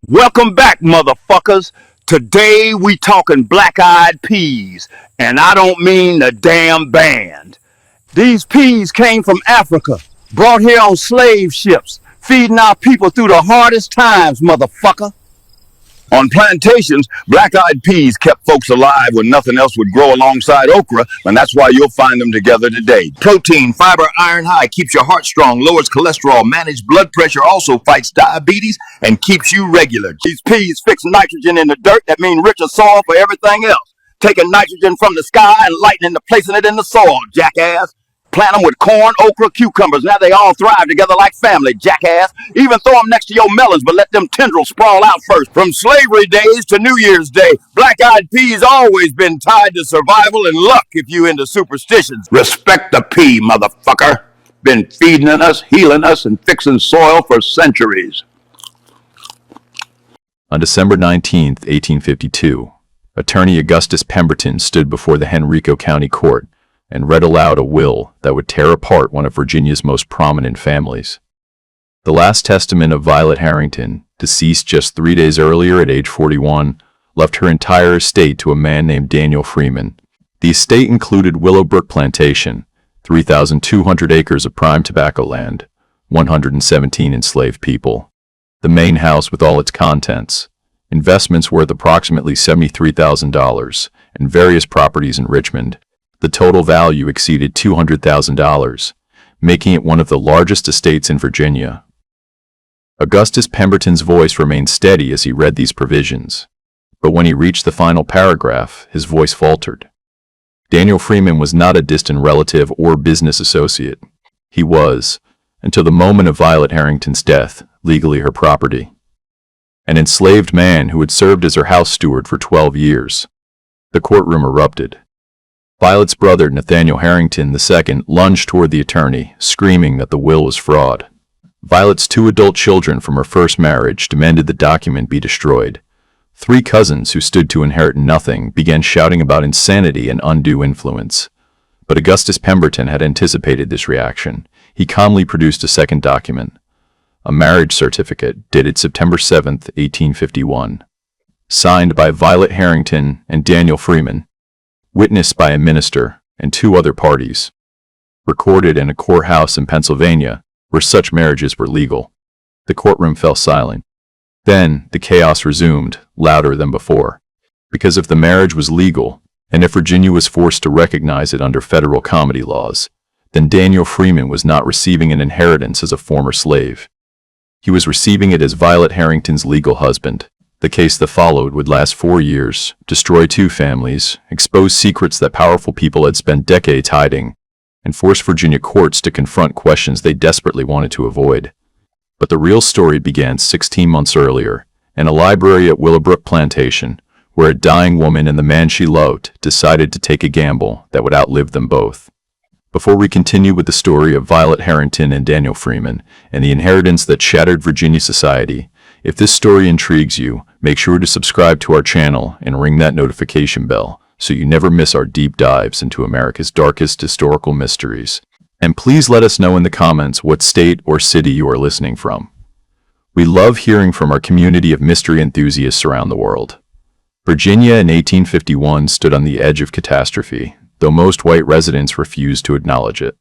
Welcome back, motherfuckers. Today we talking black-eyed peas, and I don't mean the damn band. These peas came from Africa, brought here on slave ships, feeding our people through the hardest times, motherfucker. On plantations, black-eyed peas kept folks alive when nothing else would grow alongside okra, and that's why you'll find them together today. Protein, fiber, iron high, keeps your heart strong, lowers cholesterol, manages blood pressure, also fights diabetes, and keeps you regular. These peas fix nitrogen in the dirt. That means richer soil for everything else. Taking nitrogen from the sky and lightning to placing it in the soil, jackass. Plant them with corn, okra, cucumbers. Now they all thrive together like family, jackass. Even throw them next to your melons, but let them tendrils sprawl out first. From slavery days to New Year's Day, black-eyed peas always been tied to survival and luck if you into superstitions. Respect the pea, motherfucker. Been feeding us, healing us, and fixing soil for centuries. On December 19, 1852, Attorney Augustus Pemberton stood before the Henrico County Court and read aloud a will that would tear apart one of Virginia's most prominent families. The last testament of Violet Harrington, deceased just 3 days earlier at age 41, left her entire estate to a man named Daniel Freeman. The estate included Willowbrook Plantation, 3,200 acres of prime tobacco land, 117 enslaved people, the main house with all its contents, investments worth approximately $73,000, and various properties in Richmond. The total value exceeded $200,000, making it one of the largest estates in Virginia. Augustus Pemberton's voice remained steady as he read these provisions, but when he reached the final paragraph, his voice faltered. Daniel Freeman was not a distant relative or business associate. He was, until the moment of Violet Harrington's death, legally her property. An enslaved man who had served as her house steward for 12 years. The courtroom erupted. Violet's brother, Nathaniel Harrington II, lunged toward the attorney, screaming that the will was fraud. Violet's 2 adult children from her first marriage demanded the document be destroyed. 3 cousins who stood to inherit nothing began shouting about insanity and undue influence. But Augustus Pemberton had anticipated this reaction. He calmly produced a second document, a marriage certificate dated September 7, 1851, signed by Violet Harrington and Daniel Freeman, witnessed by a minister and 2 other parties, recorded in a courthouse in Pennsylvania where such marriages were legal. The courtroom fell silent. Then the chaos resumed, louder than before. Because if the marriage was legal, and if Virginia was forced to recognize it under federal comedy laws, then Daniel Freeman was not receiving an inheritance as a former slave. He was receiving it as Violet Harrington's legal husband. The case that followed would last 4 years, destroy 2 families, expose secrets that powerful people had spent decades hiding, and force Virginia courts to confront questions they desperately wanted to avoid. But the real story began 16 months earlier, in a library at Willowbrook Plantation, where a dying woman and the man she loved decided to take a gamble that would outlive them both. Before we continue with the story of Violet Harrington and Daniel Freeman, and the inheritance that shattered Virginia society, if this story intrigues you, make sure to subscribe to our channel and ring that notification bell so you never miss our deep dives into America's darkest historical mysteries. And please let us know in the comments what state or city you are listening from. We love hearing from our community of mystery enthusiasts around the world. Virginia in 1851 stood on the edge of catastrophe, though most white residents refused to acknowledge it.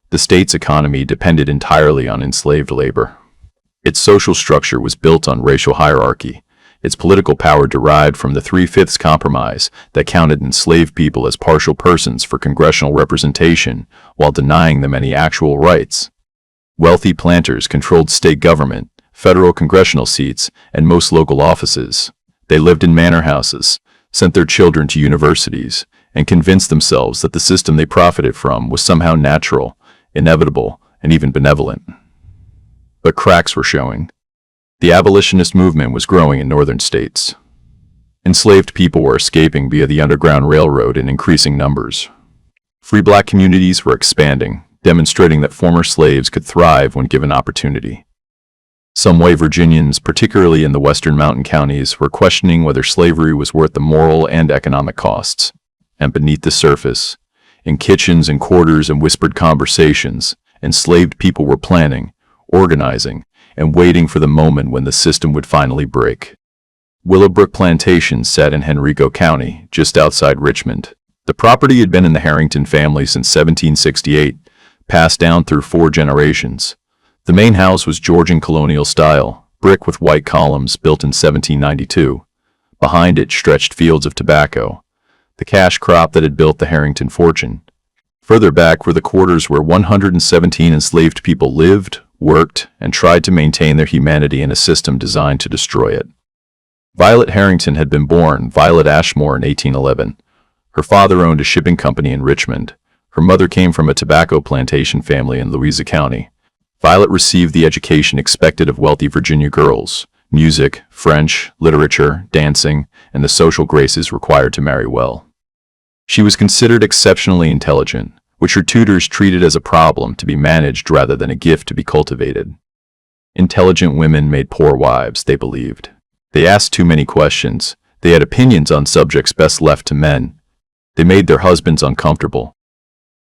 The state's economy depended entirely on enslaved labor. Its social structure was built on racial hierarchy. Its political power derived from the 3/5 compromise that counted enslaved people as partial persons for congressional representation while denying them any actual rights. Wealthy planters controlled state government, federal congressional seats, and most local offices. They lived in manor houses, sent their children to universities, and convinced themselves that the system they profited from was somehow natural, inevitable, and even benevolent. But cracks were showing. The abolitionist movement was growing in northern states. Enslaved people were escaping via the Underground Railroad in increasing numbers. Free black communities were expanding, demonstrating that former slaves could thrive when given opportunity. Some white Virginians, particularly in the western mountain counties, were questioning whether slavery was worth the moral and economic costs. And beneath the surface, in kitchens and quarters and whispered conversations, enslaved people were planning, organizing, and waiting for the moment when the system would finally break. Willowbrook Plantation sat in Henrico County, just outside Richmond. The property had been in the Harrington family since 1768, passed down through 4 generations. The main house was Georgian colonial style, brick with white columns, built in 1792. Behind it stretched fields of tobacco, the cash crop that had built the Harrington fortune. Further back were the quarters where 117 enslaved people lived, worked, and tried to maintain their humanity in a system designed to destroy it. Violet Harrington had been born Violet Ashmore in 1811. Her father owned a shipping company in Richmond. Her mother came from a tobacco plantation family in Louisa County. Violet received the education expected of wealthy Virginia girls: music, French, literature, dancing, and the social graces required to marry well. She was considered exceptionally intelligent, which her tutors treated as a problem to be managed rather than a gift to be cultivated. Intelligent women made poor wives, they believed. They asked too many questions. They had opinions on subjects best left to men. They made their husbands uncomfortable.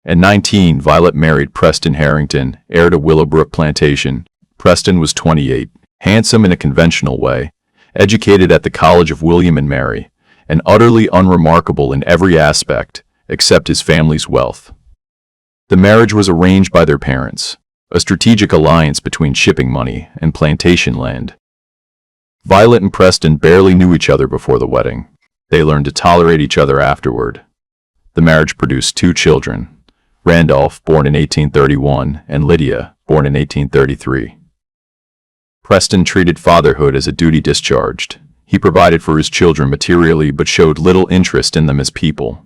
At 19, Violet married Preston Harrington, heir to Willowbrook Plantation. Preston was 28, handsome in a conventional way, educated at the College of William and Mary, and utterly unremarkable in every aspect, except his family's wealth. The marriage was arranged by their parents, a strategic alliance between shipping money and plantation land. Violet and Preston barely knew each other before the wedding. They learned to tolerate each other afterward. The marriage produced 2 children, Randolph, born in 1831, and Lydia, born in 1833. Preston treated fatherhood as a duty discharged. He provided for his children materially but showed little interest in them as people.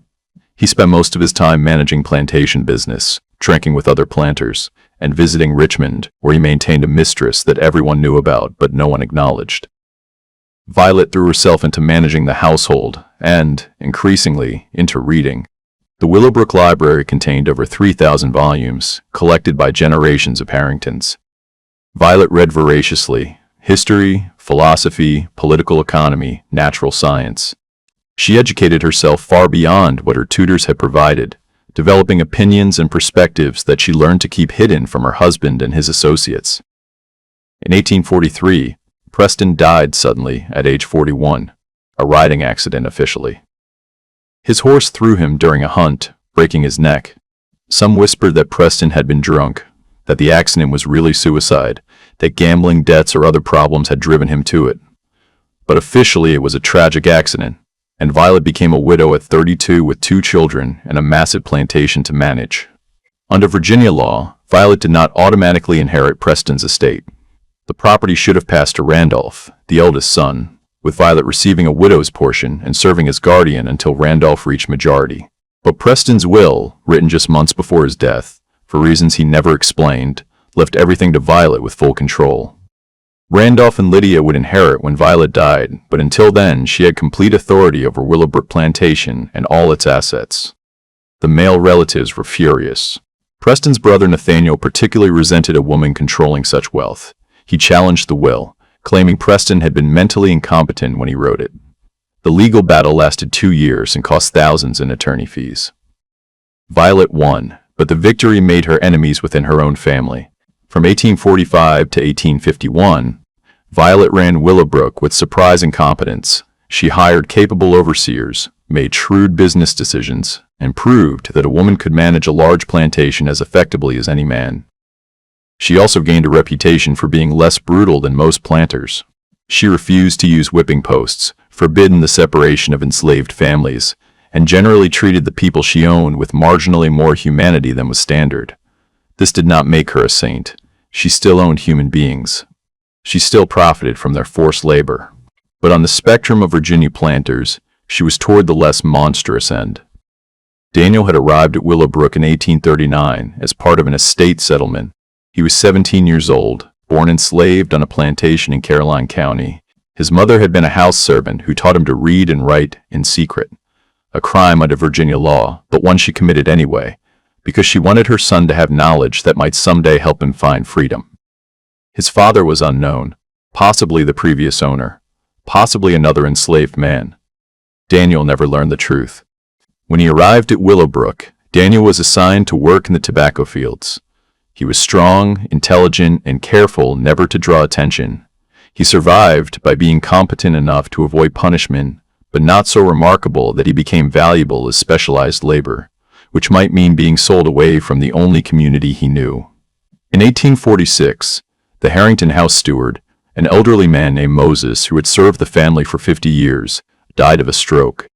He spent most of his time managing plantation business, drinking with other planters, and visiting Richmond, where he maintained a mistress that everyone knew about but no one acknowledged. Violet threw herself into managing the household and, increasingly, into reading. The Willowbrook Library contained over 3,000 volumes, collected by generations of Harringtons. Violet read voraciously: history, philosophy, political economy, natural science. She educated herself far beyond what her tutors had provided, developing opinions and perspectives that she learned to keep hidden from her husband and his associates. In 1843, Preston died suddenly at age 41, a riding accident officially. His horse threw him during a hunt, breaking his neck. Some whispered that Preston had been drunk, that the accident was really suicide, that gambling debts or other problems had driven him to it. But officially it was a tragic accident, and Violet became a widow at 32 with 2 children and a massive plantation to manage. Under Virginia law, Violet did not automatically inherit Preston's estate. The property should have passed to Randolph, the eldest son, with Violet receiving a widow's portion and serving as guardian until Randolph reached majority. But Preston's will, written just months before his death, for reasons he never explained, left everything to Violet with full control. Randolph and Lydia would inherit when Violet died, but until then she had complete authority over Willowbrook Plantation and all its assets. The male relatives were furious. Preston's brother Nathaniel particularly resented a woman controlling such wealth. He challenged the will, claiming Preston had been mentally incompetent when he wrote it. The legal battle lasted 2 years and cost thousands in attorney fees. Violet won, but the victory made her enemies within her own family. From 1845 to 1851, Violet ran Willowbrook with surprising competence. She hired capable overseers, made shrewd business decisions, and proved that a woman could manage a large plantation as effectively as any man. She also gained a reputation for being less brutal than most planters. She refused to use whipping posts, forbidden the separation of enslaved families, and generally treated the people she owned with marginally more humanity than was standard. This did not make her a saint. She still owned human beings. She still profited from their forced labor. But on the spectrum of Virginia planters, she was toward the less monstrous end. Daniel had arrived at Willowbrook in 1839 as part of an estate settlement. He was 17 years old, born enslaved on a plantation in Caroline County. His mother had been a house servant who taught him to read and write in secret, a crime under Virginia law, but one she committed anyway, because she wanted her son to have knowledge that might someday help him find freedom. His father was unknown, possibly the previous owner, possibly another enslaved man. Daniel never learned the truth. When he arrived at Willowbrook, Daniel was assigned to work in the tobacco fields. He was strong, intelligent, and careful never to draw attention. He survived by being competent enough to avoid punishment, but not so remarkable that he became valuable as specialized labor, which might mean being sold away from the only community he knew. In 1846, the Harrington house steward, an elderly man named Moses who had served the family for 50 years, died of a stroke.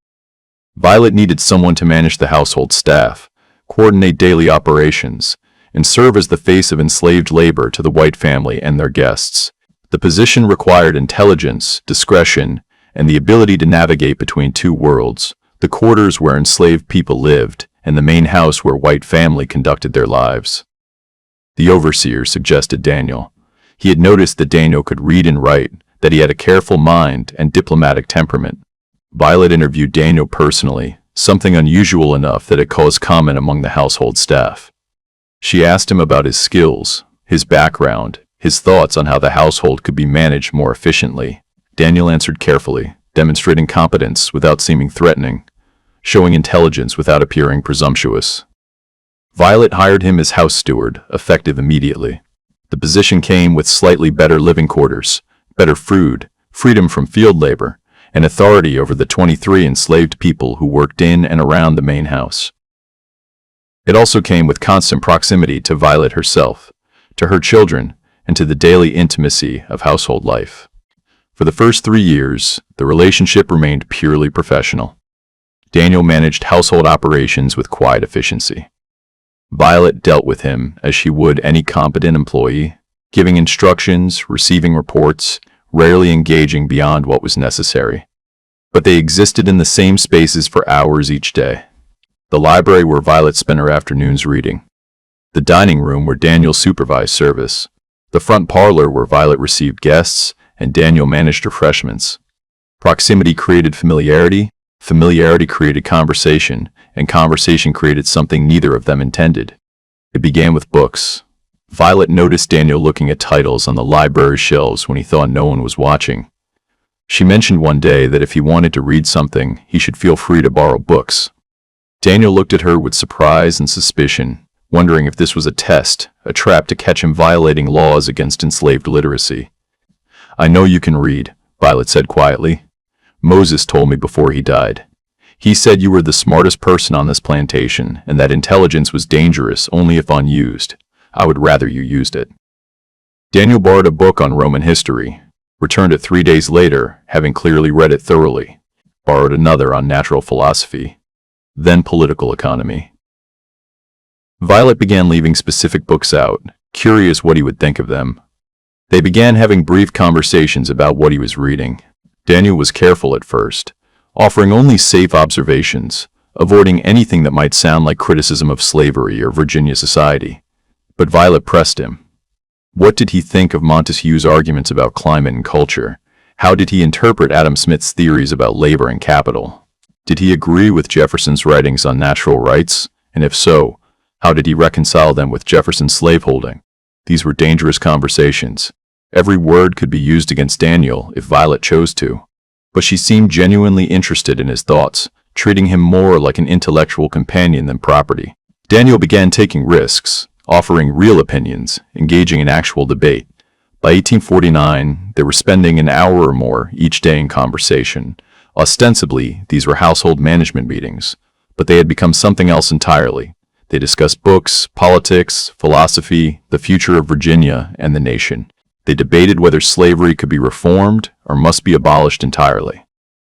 Violet needed someone to manage the household staff, coordinate daily operations, and serve as the face of enslaved labor to the white family and their guests. The position required intelligence, discretion, and the ability to navigate between two worlds, the quarters where enslaved people lived and the main house where white family conducted their lives. The overseer suggested Daniel. He had noticed that Daniel could read and write, that he had a careful mind and diplomatic temperament. Violet interviewed Daniel personally, something unusual enough that it caused comment among the household staff. She asked him about his skills, his background, his thoughts on how the household could be managed more efficiently. Daniel answered carefully, demonstrating competence without seeming threatening, showing intelligence without appearing presumptuous. Violet hired him as house steward, effective immediately. The position came with slightly better living quarters, better food, freedom from field labor, and authority over the 23 enslaved people who worked in and around the main house. It also came with constant proximity to Violet herself, to her children, and to the daily intimacy of household life. For the first 3 years, the relationship remained purely professional. Daniel managed household operations with quiet efficiency. Violet dealt with him as she would any competent employee, giving instructions, receiving reports, rarely engaging beyond what was necessary. But they existed in the same spaces for hours each day. The library where Violet spent her afternoons reading. The dining room where Daniel supervised service. The front parlor where Violet received guests and Daniel managed refreshments. Proximity created familiarity, familiarity created conversation, and conversation created something neither of them intended. It began with books. Violet noticed Daniel looking at titles on the library shelves when he thought no one was watching. She mentioned one day that if he wanted to read something, he should feel free to borrow books. Daniel looked at her with surprise and suspicion, wondering if this was a test, a trap to catch him violating laws against enslaved literacy. "I know you can read," Violet said quietly. "Moses told me before he died. He said you were the smartest person on this plantation and that intelligence was dangerous only if unused. I would rather you used it." Daniel borrowed a book on Roman history, returned it 3 days later, having clearly read it thoroughly, borrowed another on natural philosophy, then political economy. Violet began leaving specific books out, curious what he would think of them. They began having brief conversations about what he was reading. Daniel was careful at first, offering only safe observations, avoiding anything that might sound like criticism of slavery or Virginia society. But Violet pressed him. What did he think of Montesquieu's arguments about climate and culture? How did he interpret Adam Smith's theories about labor and capital? Did he agree with Jefferson's writings on natural rights? And if so, how did he reconcile them with Jefferson's slaveholding? These were dangerous conversations. Every word could be used against Daniel if Violet chose to. But she seemed genuinely interested in his thoughts, treating him more like an intellectual companion than property. Daniel began taking risks, offering real opinions, engaging in actual debate. By 1849, they were spending an hour or more each day in conversation. Ostensibly, these were household management meetings, but they had become something else entirely. They discussed books, politics, philosophy, the future of Virginia, and the nation. They debated whether slavery could be reformed or must be abolished entirely.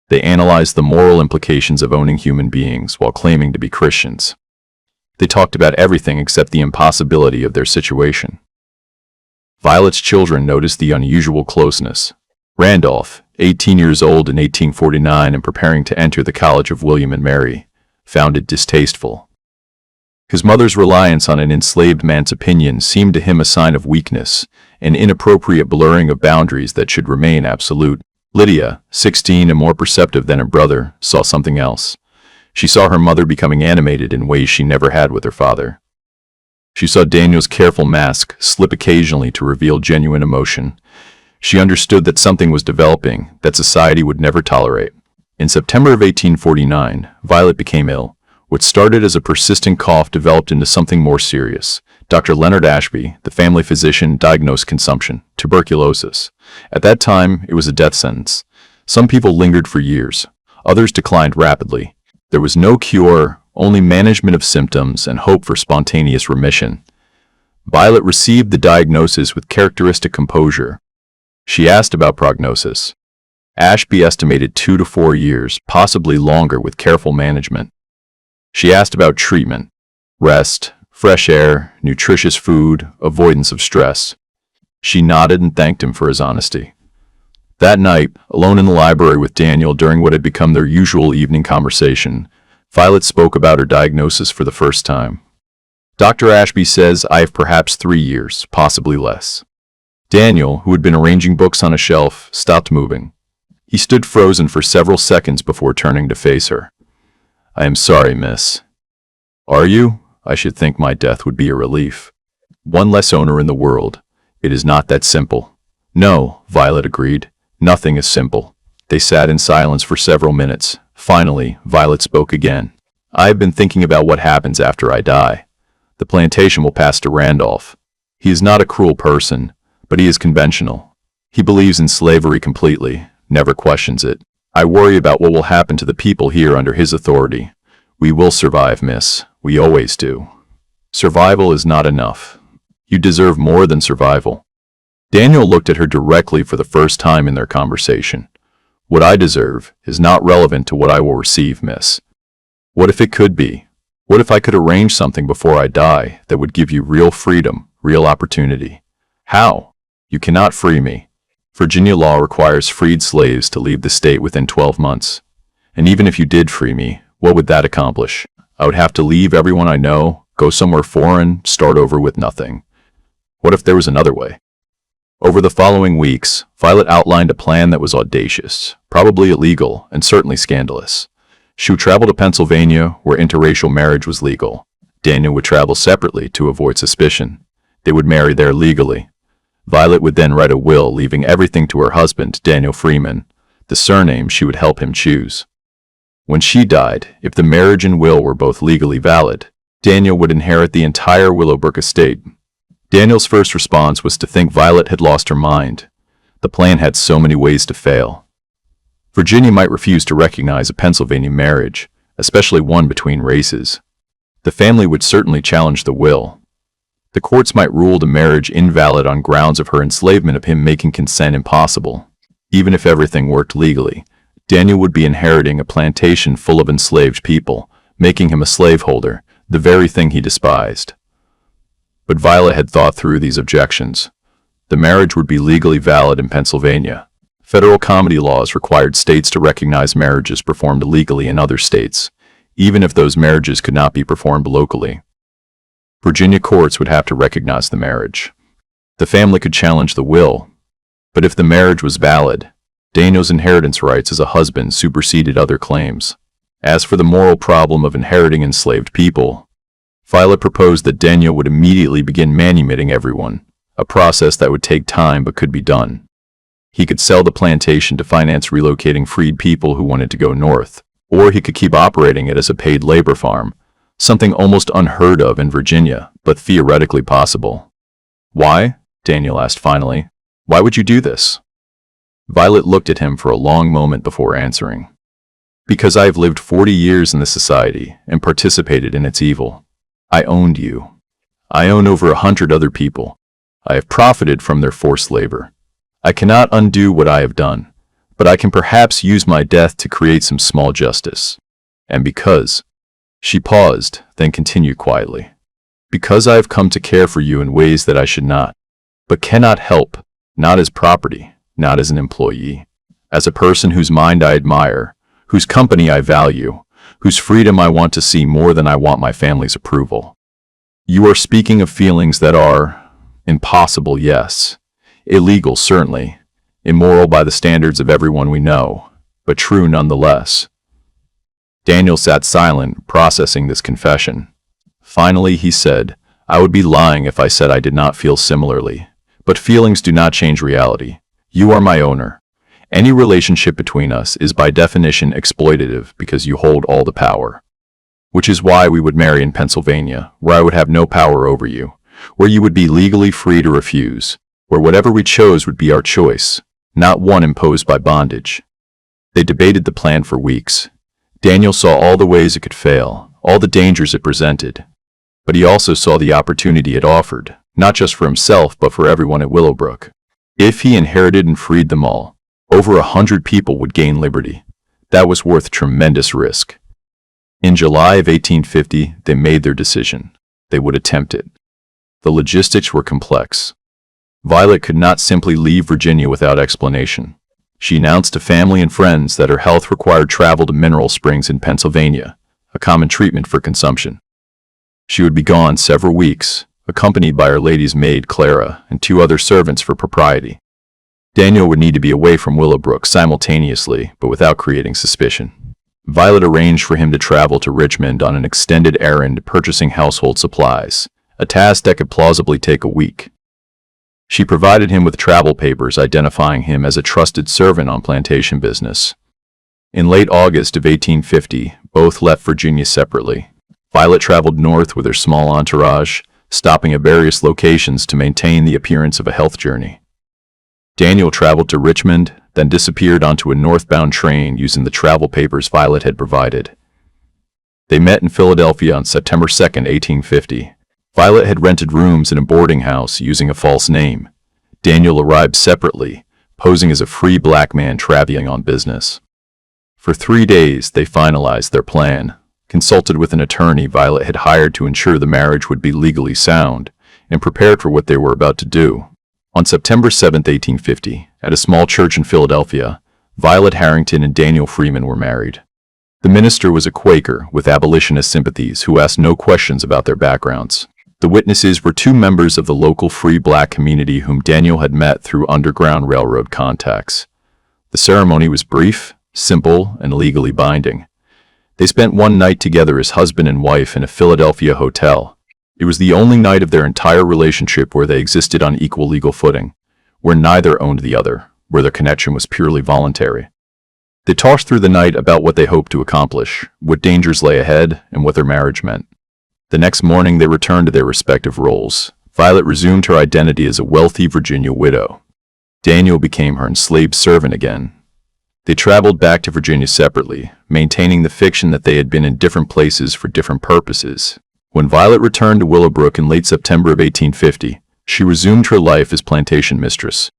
They analyzed the moral implications of owning human beings while claiming to be Christians. They talked about everything except the impossibility of their situation. Violet's children noticed the unusual closeness. Randolph, 18 years old in 1849 and preparing to enter the College of William and Mary, found it distasteful. His mother's reliance on an enslaved man's opinion seemed to him a sign of weakness, an inappropriate blurring of boundaries that should remain absolute. Lydia, 16 and more perceptive than her brother, saw something else. She saw her mother becoming animated in ways she never had with her father. She saw Daniel's careful mask slip occasionally to reveal genuine emotion. She understood that something was developing that society would never tolerate. In September of 1849, Violet became ill. What started as a persistent cough developed into something more serious. Dr. Leonard Ashby, the family physician, diagnosed consumption, tuberculosis. At that time, it was a death sentence. Some people lingered for years. Others declined rapidly. There was no cure, only management of symptoms and hope for spontaneous remission. Violet received the diagnosis with characteristic composure. She asked about prognosis. Ashby estimated 2 to 4 years, possibly longer with careful management. She asked about treatment, rest, fresh air, nutritious food, avoidance of stress. She nodded and thanked him for his honesty. That night, alone in the library with Daniel during what had become their usual evening conversation, Violet spoke about her diagnosis for the first time. Dr. Ashby says I have perhaps 3 years, possibly less. Daniel, who had been arranging books on a shelf, stopped moving. He stood frozen for several seconds before turning to face her. I am sorry, miss. Are you? I should think my death would be a relief. One less owner in the world. It is not that simple. No, Violet agreed. Nothing is simple. They sat in silence for several minutes. Finally, Violet spoke again. I have been thinking about what happens after I die. The plantation will pass to Randolph. He is not a cruel person, but he is conventional. He believes in slavery completely, never questions it. I worry about what will happen to the people here under his authority. We will survive, miss. We always do. Survival is not enough. You deserve more than survival. Daniel looked at her directly for the first time in their conversation. What I deserve is not relevant to what I will receive, miss. What if it could be? What if I could arrange something before I die that would give you real freedom, real opportunity? How? You cannot free me. Virginia law requires freed slaves to leave the state within 12 months. And even if you did free me, what would that accomplish? I would have to leave everyone I know, go somewhere foreign, start over with nothing. What if there was another way? Over the following weeks, Violet outlined a plan that was audacious, probably illegal, and certainly scandalous. She would travel to Pennsylvania, where interracial marriage was legal. Daniel would travel separately to avoid suspicion. They would marry there legally. Violet would then write a will leaving everything to her husband, Daniel Freeman, the surname she would help him choose. When she died, if the marriage and will were both legally valid, Daniel would inherit the entire Willowbrook estate. Daniel's first response was to think Violet had lost her mind. The plan had so many ways to fail. Virginia might refuse to recognize a Pennsylvania marriage, especially one between races. The family would certainly challenge the will. The courts might rule the marriage invalid on grounds of her enslavement of him making consent impossible. Even if everything worked legally, Daniel would be inheriting a plantation full of enslaved people, making him a slaveholder, the very thing he despised. But Violet had thought through these objections. The marriage would be legally valid in Pennsylvania. Federal comedy laws required states to recognize marriages performed illegally in other states, even if those marriages could not be performed locally. Virginia courts would have to recognize the marriage. The family could challenge the will, but if the marriage was valid, Daniel's inheritance rights as a husband superseded other claims. As for the moral problem of inheriting enslaved people, Violet proposed that Daniel would immediately begin manumitting everyone, a process that would take time but could be done. He could sell the plantation to finance relocating freed people who wanted to go north, or he could keep operating it as a paid labor farm, something almost unheard of in Virginia, but theoretically possible. Why? Daniel asked finally. Why would you do this? Violet looked at him for a long moment before answering. Because I have lived 40 years in this society and participated in its evil. I owned you. I own over 100 other people. I have profited from their forced labor. I cannot undo what I have done, but I can perhaps use my death to create some small justice. And because... She paused, then continued quietly. Because I have come to care for you in ways that I should not, but cannot help, not as property, not as an employee, as a person whose mind I admire, whose company I value, whose freedom I want to see more than I want my family's approval. You are speaking of feelings that are impossible, yes, illegal, certainly, Immoral by the standards of everyone we know, but true nonetheless. Daniel sat silent, processing this confession. Finally, he said, "I would be lying if I said I did not feel similarly. But feelings do not change reality. You are my owner. Any relationship between us is by definition exploitative because you hold all the power. Which is why we would marry in Pennsylvania, where I would have no power over you, where you would be legally free to refuse, where whatever we chose would be our choice, not one imposed by bondage." They debated the plan for weeks. Daniel saw all the ways it could fail, all the dangers it presented. But he also saw the opportunity it offered, not just for himself but for everyone at Willowbrook. If he inherited and freed them all, over 100 people would gain liberty. That was worth tremendous risk. In July of 1850, they made their decision. They would attempt it. The logistics were complex. Violet could not simply leave Virginia without explanation. She announced to family and friends that her health required travel to mineral springs in Pennsylvania, a common treatment for consumption. She would be gone several weeks, accompanied by her lady's maid Clara and 2 other servants for propriety. Daniel would need to be away from Willowbrook simultaneously, but without creating suspicion. Violet arranged for him to travel to Richmond on an extended errand purchasing household supplies, a task that could plausibly take a week. She provided him with travel papers identifying him as a trusted servant on plantation business. In late August of 1850, both left Virginia separately. Violet traveled north with her small entourage, stopping at various locations to maintain the appearance of a health journey. Daniel traveled to Richmond, then disappeared onto a northbound train using the travel papers Violet had provided. They met in Philadelphia on September 2, 1850. Violet had rented rooms in a boarding house using a false name. Daniel arrived separately, posing as a free black man traveling on business. For 3 days, they finalized their plan, consulted with an attorney Violet had hired to ensure the marriage would be legally sound, and prepared for what they were about to do. On September 7, 1850, at a small church in Philadelphia, Violet Harrington and Daniel Freeman were married. The minister was a Quaker with abolitionist sympathies who asked no questions about their backgrounds. The witnesses were 2 members of the local free black community whom Daniel had met through Underground Railroad contacts. The ceremony was brief, simple, and legally binding. They spent one night together as husband and wife in a Philadelphia hotel. It was the only night of their entire relationship where they existed on equal legal footing, where neither owned the other, where their connection was purely voluntary. They talked through the night about what they hoped to accomplish, what dangers lay ahead, and what their marriage meant. The next morning they returned to their respective roles. Violet resumed her identity as a wealthy Virginia widow. Daniel became her enslaved servant again. They traveled back to Virginia separately, maintaining the fiction that they had been in different places for different purposes. When Violet returned to Willowbrook in late September of 1850, she resumed her life as plantation mistress.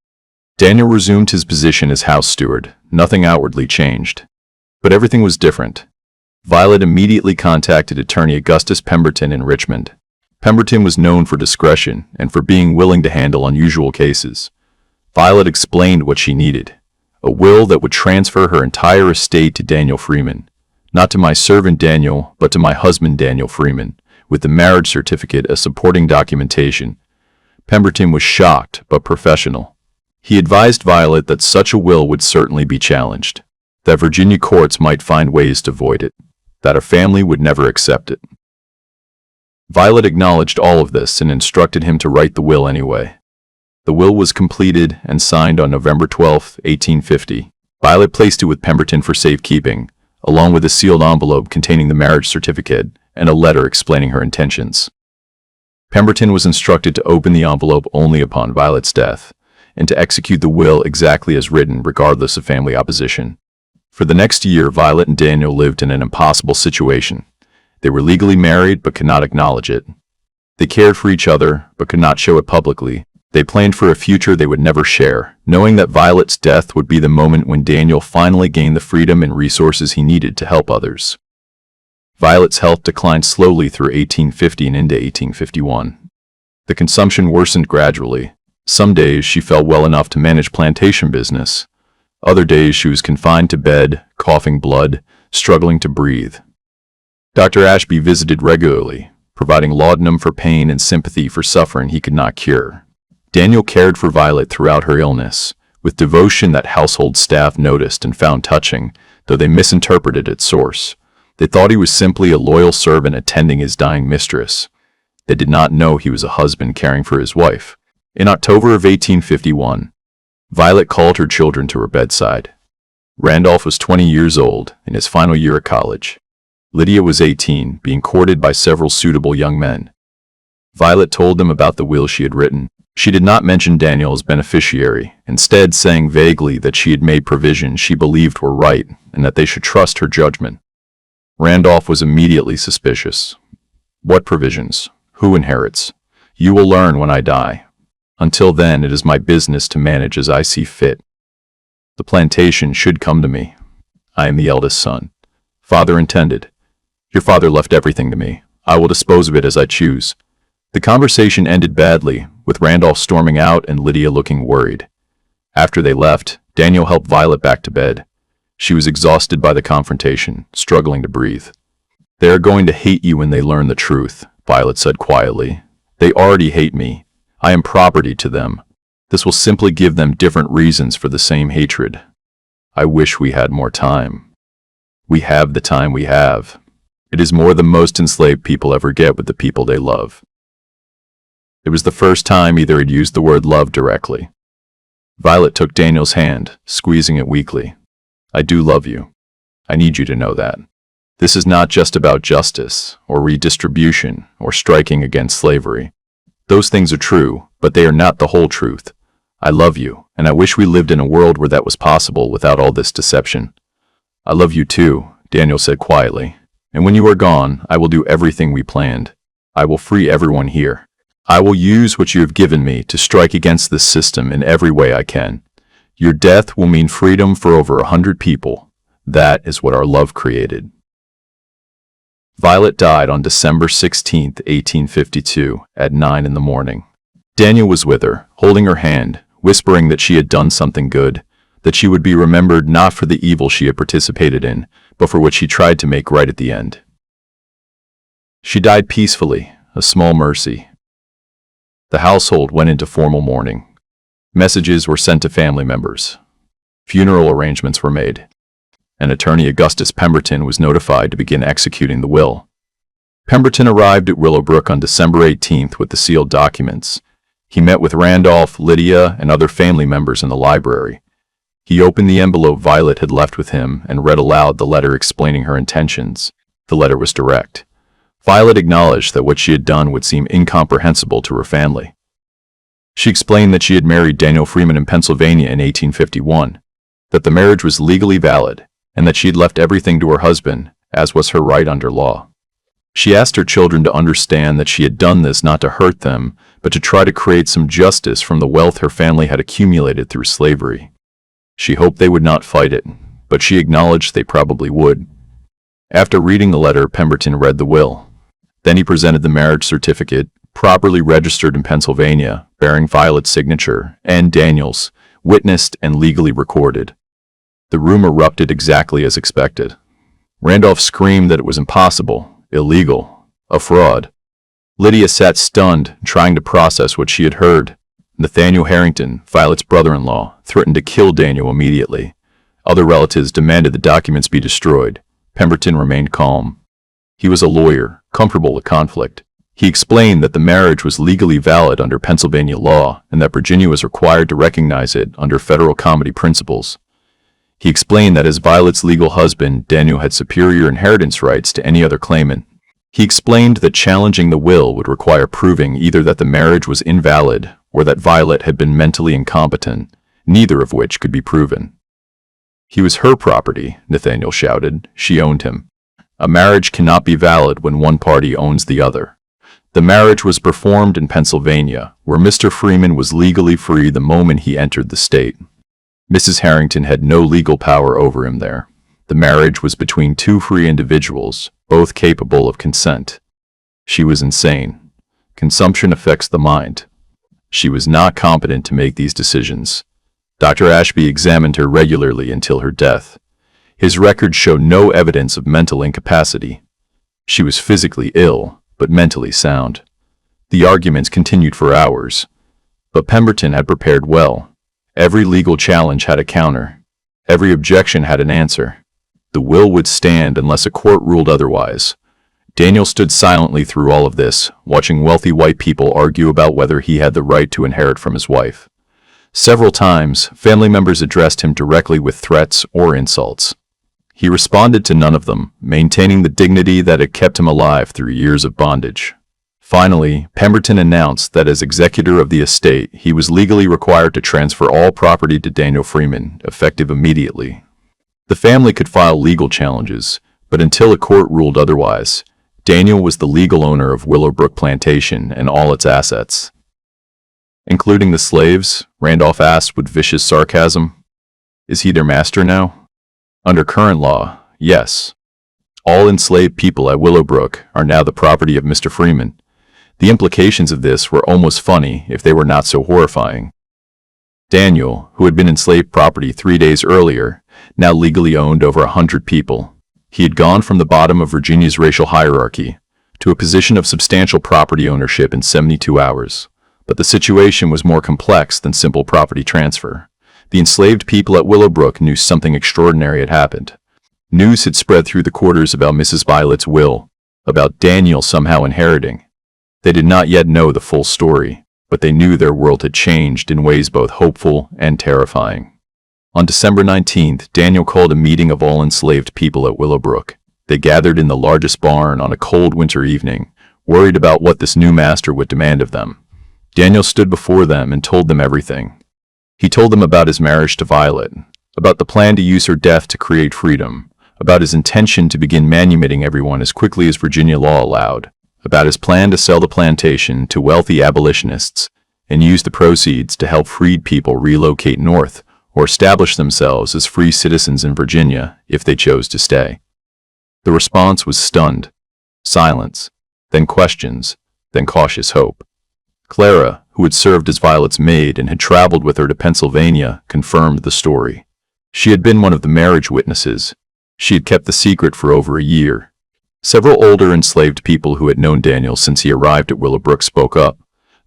Daniel resumed his position as house steward. Nothing outwardly changed. But everything was different. Violet immediately contacted attorney Augustus Pemberton in Richmond. Pemberton was known for discretion and for being willing to handle unusual cases. Violet explained what she needed: a will that would transfer her entire estate to Daniel Freeman. Not to my servant Daniel, but to my husband Daniel Freeman, with the marriage certificate as supporting documentation. Pemberton was shocked, but professional. He advised Violet that such a will would certainly be challenged, that Virginia courts might find ways to void it, that her family would never accept it. Violet acknowledged all of this and instructed him to write the will anyway. The will was completed and signed on November 12, 1850. Violet placed it with Pemberton for safekeeping, along with a sealed envelope containing the marriage certificate and a letter explaining her intentions. Pemberton was instructed to open the envelope only upon Violet's death, and to execute the will exactly as written regardless of family opposition. For the next year, Violet and Daniel lived in an impossible situation. They were legally married but could not acknowledge it. They cared for each other but could not show it publicly. They planned for a future they would never share, knowing that Violet's death would be the moment when Daniel finally gained the freedom and resources he needed to help others. Violet's health declined slowly through 1850 and into 1851. The consumption worsened gradually. Some days she felt well enough to manage plantation business. Other days she was confined to bed, coughing blood, struggling to breathe. Dr. Ashby visited regularly, providing laudanum for pain and sympathy for suffering he could not cure. Daniel cared for Violet throughout her illness, with devotion that household staff noticed and found touching, though they misinterpreted its source. They thought he was simply a loyal servant attending his dying mistress. They did not know he was a husband caring for his wife. In October of 1851, Violet called her children to her bedside. Randolph was 20 years old, in his final year at college. Lydia was 18, being courted by several suitable young men. Violet told them about the will she had written. She did not mention Daniel as beneficiary, instead saying vaguely that she had made provisions she believed were right and that they should trust her judgment. Randolph was immediately suspicious. What provisions? Who inherits? You will learn when I die. Until then, it is my business to manage as I see fit. The plantation should come to me. I am the eldest son. Father intended. Your father left everything to me. I will dispose of it as I choose. The conversation ended badly, with Randolph storming out and Lydia looking worried. After they left, Daniel helped Violet back to bed. She was exhausted by the confrontation, struggling to breathe. They are going to hate you when they learn the truth, Violet said quietly. They already hate me. I am property to them. This will simply give them different reasons for the same hatred. I wish we had more time. We have the time we have. It is more than most enslaved people ever get with the people they love. It was the first time either had used the word love directly. Violet took Daniel's hand, squeezing it weakly. I do love you. I need you to know that. This is not just about justice, or redistribution, or striking against slavery. Those things are true, but they are not the whole truth. I love you, and I wish we lived in a world where that was possible without all this deception. I love you too, Daniel said quietly. And when you are gone, I will do everything we planned. I will free everyone here. I will use what you have given me to strike against this system in every way I can. Your death will mean freedom for over 100 people. That is what our love created. Violet died on December 16, 1852, at 9 in the morning. Daniel was with her, holding her hand, whispering that she had done something good, that she would be remembered not for the evil she had participated in, but for what she tried to make right at the end. She died peacefully, a small mercy. The household went into formal mourning. Messages were sent to family members. Funeral arrangements were made. And attorney Augustus Pemberton was notified to begin executing the will. Pemberton arrived at Willowbrook on December 18th with the sealed documents. He met with Randolph, Lydia, and other family members in the library. He opened the envelope Violet had left with him and read aloud the letter explaining her intentions. The letter was direct. Violet acknowledged that what she had done would seem incomprehensible to her family. She explained that she had married Daniel Freeman in Pennsylvania in 1851, that the marriage was legally valid, and that she had left everything to her husband, as was her right under law. She asked her children to understand that she had done this not to hurt them, but to try to create some justice from the wealth her family had accumulated through slavery. She hoped they would not fight it, but she acknowledged they probably would. After reading the letter, Pemberton read the will. Then he presented the marriage certificate, properly registered in Pennsylvania, bearing Violet's signature, and Daniel's, witnessed and legally recorded. The room erupted exactly as expected. Randolph screamed that it was impossible, illegal, a fraud. Lydia sat stunned, trying to process what she had heard. Nathaniel Harrington, Violet's brother-in-law, threatened to kill Daniel immediately. Other relatives demanded the documents be destroyed. Pemberton remained calm. He was a lawyer, comfortable with conflict. He explained that the marriage was legally valid under Pennsylvania law and that Virginia was required to recognize it under federal comity principles. He explained that as Violet's legal husband, Daniel had superior inheritance rights to any other claimant. He explained that challenging the will would require proving either that the marriage was invalid or that Violet had been mentally incompetent, neither of which could be proven. He was her property, Nathaniel shouted. She owned him. A marriage cannot be valid when one party owns the other. The marriage was performed in Pennsylvania, where Mr. Freeman was legally free the moment he entered the state. Mrs. Harrington had no legal power over him there. The marriage was between two free individuals, both capable of consent. She was insane. Consumption affects the mind. She was not competent to make these decisions. Dr. Ashby examined her regularly until her death. His records show no evidence of mental incapacity. She was physically ill, but mentally sound. The arguments continued for hours. But Pemberton had prepared well. Every legal challenge had a counter. Every objection had an answer. The will would stand unless a court ruled otherwise. Daniel stood silently through all of this, watching wealthy white people argue about whether he had the right to inherit from his wife. Several times, family members addressed him directly with threats or insults. He responded to none of them, maintaining the dignity that had kept him alive through years of bondage. Finally, Pemberton announced that as executor of the estate, he was legally required to transfer all property to Daniel Freeman, effective immediately. The family could file legal challenges, but until a court ruled otherwise, Daniel was the legal owner of Willowbrook Plantation and all its assets. Including the slaves, Randolph asked with vicious sarcasm. Is he their master now? Under current law, yes. All enslaved people at Willowbrook are now the property of Mr. Freeman. The implications of this were almost funny if they were not so horrifying. Daniel, who had been enslaved property 3 days earlier, now legally owned over 100 people. He had gone from the bottom of Virginia's racial hierarchy to a position of substantial property ownership in 72 hours. But the situation was more complex than simple property transfer. The enslaved people at Willowbrook knew something extraordinary had happened. News had spread through the quarters about Mrs. Violet's will, about Daniel somehow inheriting. They did not yet know the full story, but they knew their world had changed in ways both hopeful and terrifying. On December 19th, Daniel called a meeting of all enslaved people at Willowbrook. They gathered in the largest barn on a cold winter evening, worried about what this new master would demand of them. Daniel stood before them and told them everything. He told them about his marriage to Violet, about the plan to use her death to create freedom, about his intention to begin manumitting everyone as quickly as Virginia law allowed, about his plan to sell the plantation to wealthy abolitionists and use the proceeds to help freed people relocate north or establish themselves as free citizens in Virginia if they chose to stay. The response was stunned, silence, then questions, then cautious hope. Clara, who had served as Violet's maid and had traveled with her to Pennsylvania, confirmed the story. She had been one of the marriage witnesses. She had kept the secret for over a year. Several older enslaved people who had known Daniel since he arrived at Willowbrook spoke up,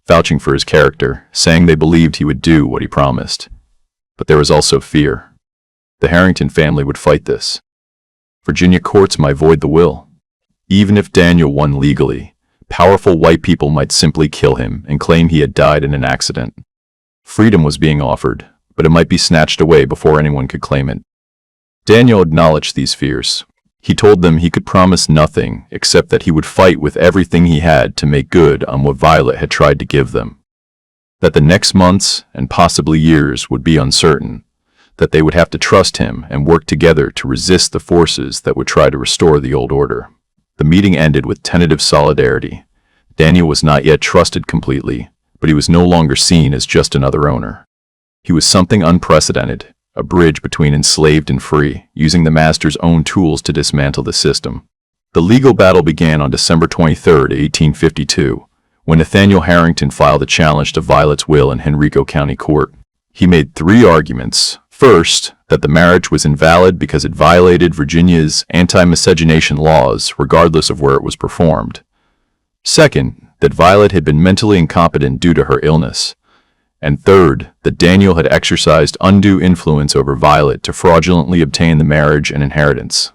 vouching for his character, saying they believed he would do what he promised. But there was also fear. The Harrington family would fight this. Virginia courts might void the will. Even if Daniel won legally, powerful white people might simply kill him and claim he had died in an accident. Freedom was being offered, but it might be snatched away before anyone could claim it. Daniel acknowledged these fears. He told them he could promise nothing except that he would fight with everything he had to make good on what Violet had tried to give them. That the next months and possibly years would be uncertain, that they would have to trust him and work together to resist the forces that would try to restore the old order. The meeting ended with tentative solidarity. Daniel was not yet trusted completely, but he was no longer seen as just another owner. He was something unprecedented, a bridge between enslaved and free, using the master's own tools to dismantle the system. The legal battle began on December 23, 1852, when Nathaniel Harrington filed a challenge to Violet's will in Henrico County Court. He made 3 arguments. First, that the marriage was invalid because it violated Virginia's anti-miscegenation laws regardless of where it was performed. Second, that Violet had been mentally incompetent due to her illness. And third, that Daniel had exercised undue influence over Violet to fraudulently obtain the marriage and inheritance.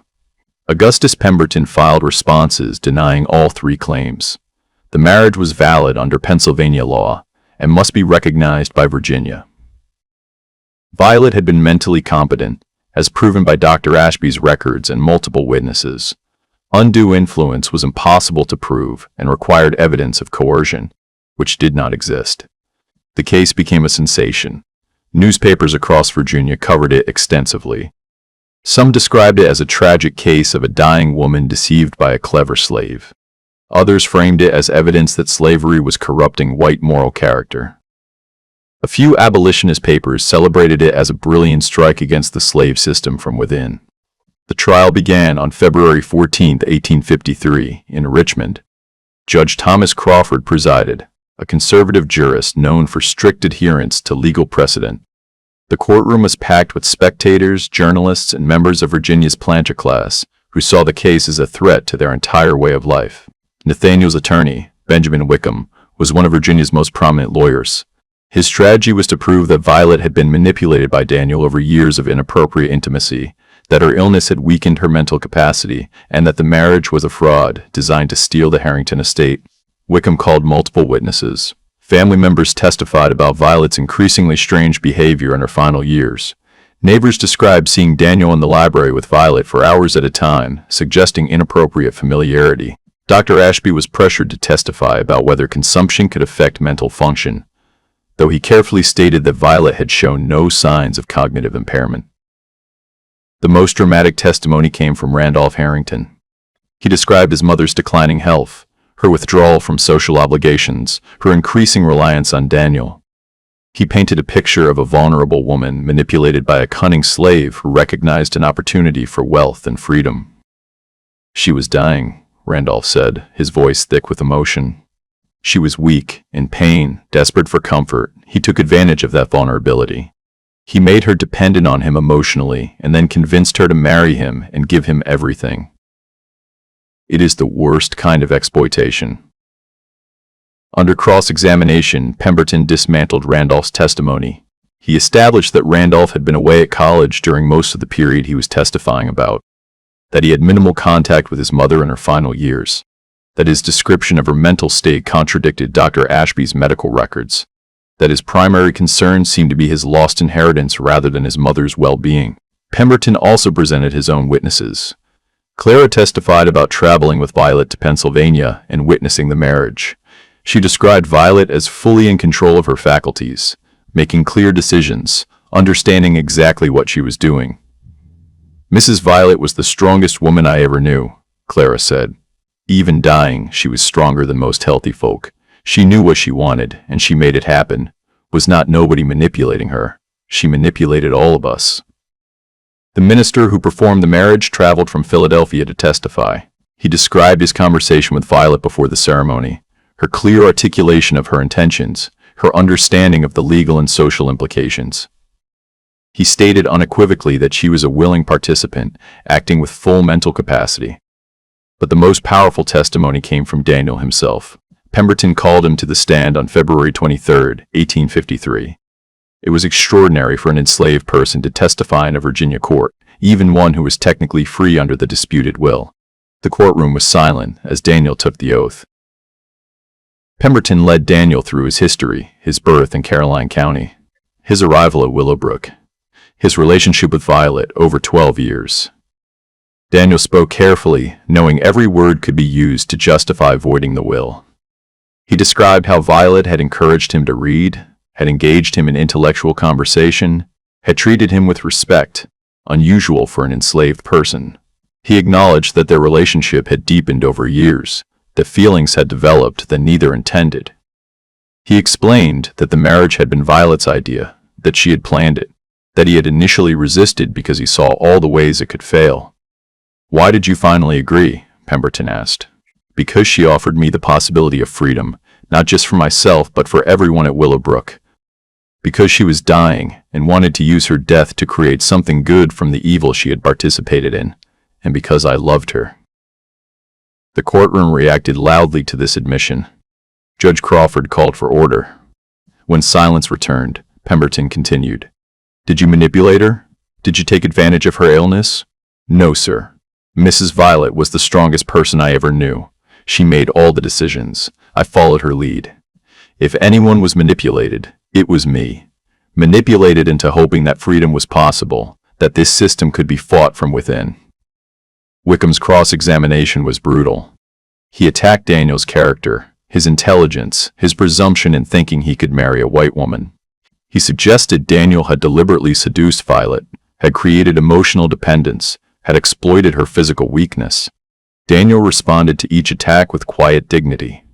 Augustus Pemberton filed responses denying all 3 claims. The marriage was valid under Pennsylvania law and must be recognized by Virginia. Violet had been mentally competent, as proven by Dr. Ashby's records and multiple witnesses. Undue influence was impossible to prove and required evidence of coercion, which did not exist. The case became a sensation. Newspapers across Virginia covered it extensively. Some described it as a tragic case of a dying woman deceived by a clever slave. Others framed it as evidence that slavery was corrupting white moral character. A few abolitionist papers celebrated it as a brilliant strike against the slave system from within. The trial began on February 14, 1853, in Richmond. Judge Thomas Crawford presided, a conservative jurist known for strict adherence to legal precedent. The courtroom was packed with spectators, journalists, and members of Virginia's planter class who saw the case as a threat to their entire way of life. Nathaniel's attorney, Benjamin Wickham, was one of Virginia's most prominent lawyers. His strategy was to prove that Violet had been manipulated by Daniel over years of inappropriate intimacy, that her illness had weakened her mental capacity, and that the marriage was a fraud designed to steal the Harrington estate. Wickham called multiple witnesses. Family members testified about Violet's increasingly strange behavior in her final years. Neighbors described seeing Daniel in the library with Violet for hours at a time, suggesting inappropriate familiarity. Dr. Ashby was pressured to testify about whether consumption could affect mental function, though he carefully stated that Violet had shown no signs of cognitive impairment. The most dramatic testimony came from Randolph Harrington. He described his mother's declining health, her withdrawal from social obligations, her increasing reliance on Daniel. He painted a picture of a vulnerable woman manipulated by a cunning slave who recognized an opportunity for wealth and freedom. "She was dying," Randolph said, his voice thick with emotion. "She was weak, in pain, desperate for comfort. He took advantage of that vulnerability. He made her dependent on him emotionally and then convinced her to marry him and give him everything. It is the worst kind of exploitation." Under cross-examination, Pemberton dismantled Randolph's testimony. He established that Randolph had been away at college during most of the period he was testifying about, that he had minimal contact with his mother in her final years, that his description of her mental state contradicted Dr. Ashby's medical records, that his primary concern seemed to be his lost inheritance rather than his mother's well-being. Pemberton also presented his own witnesses. Clara testified about traveling with Violet to Pennsylvania and witnessing the marriage. She described Violet as fully in control of her faculties, making clear decisions, understanding exactly what she was doing. "Mrs. Violet was the strongest woman I ever knew," Clara said. "Even dying, she was stronger than most healthy folk. She knew what she wanted, and she made it happen. Was not nobody manipulating her. She manipulated all of us." The minister who performed the marriage traveled from Philadelphia to testify. He described his conversation with Violet before the ceremony, her clear articulation of her intentions, her understanding of the legal and social implications. He stated unequivocally that she was a willing participant, acting with full mental capacity. But the most powerful testimony came from Daniel himself. Pemberton called him to the stand on February 23, 1853. It was extraordinary for an enslaved person to testify in a Virginia court, even one who was technically free under the disputed will. The courtroom was silent as Daniel took the oath. Pemberton led Daniel through his history, his birth in Caroline County, his arrival at Willowbrook, his relationship with Violet over 12 years. Daniel spoke carefully, knowing every word could be used to justify voiding the will. He described how Violet had encouraged him to read, had engaged him in intellectual conversation, had treated him with respect, unusual for an enslaved person. He acknowledged that their relationship had deepened over years, that feelings had developed that neither intended. He explained that the marriage had been Violet's idea, that she had planned it, that he had initially resisted because he saw all the ways it could fail. "Why did you finally agree?" Pemberton asked. "Because she offered me the possibility of freedom, not just for myself but for everyone at Willowbrook. Because she was dying and wanted to use her death to create something good from the evil she had participated in, and because I loved her." The courtroom reacted loudly to this admission. Judge Crawford called for order. When silence returned, Pemberton continued. "Did you manipulate her? Did you take advantage of her illness?" "No, sir. Mrs. Violet was the strongest person I ever knew. She made all the decisions. I followed her lead. If anyone was manipulated, it was me. Manipulated into hoping that freedom was possible, that this system could be fought from within." Wickham's cross-examination was brutal. He attacked Daniel's character, his intelligence, his presumption in thinking he could marry a white woman. He suggested Daniel had deliberately seduced Violet, had created emotional dependence, had exploited her physical weakness. Daniel responded to each attack with quiet dignity.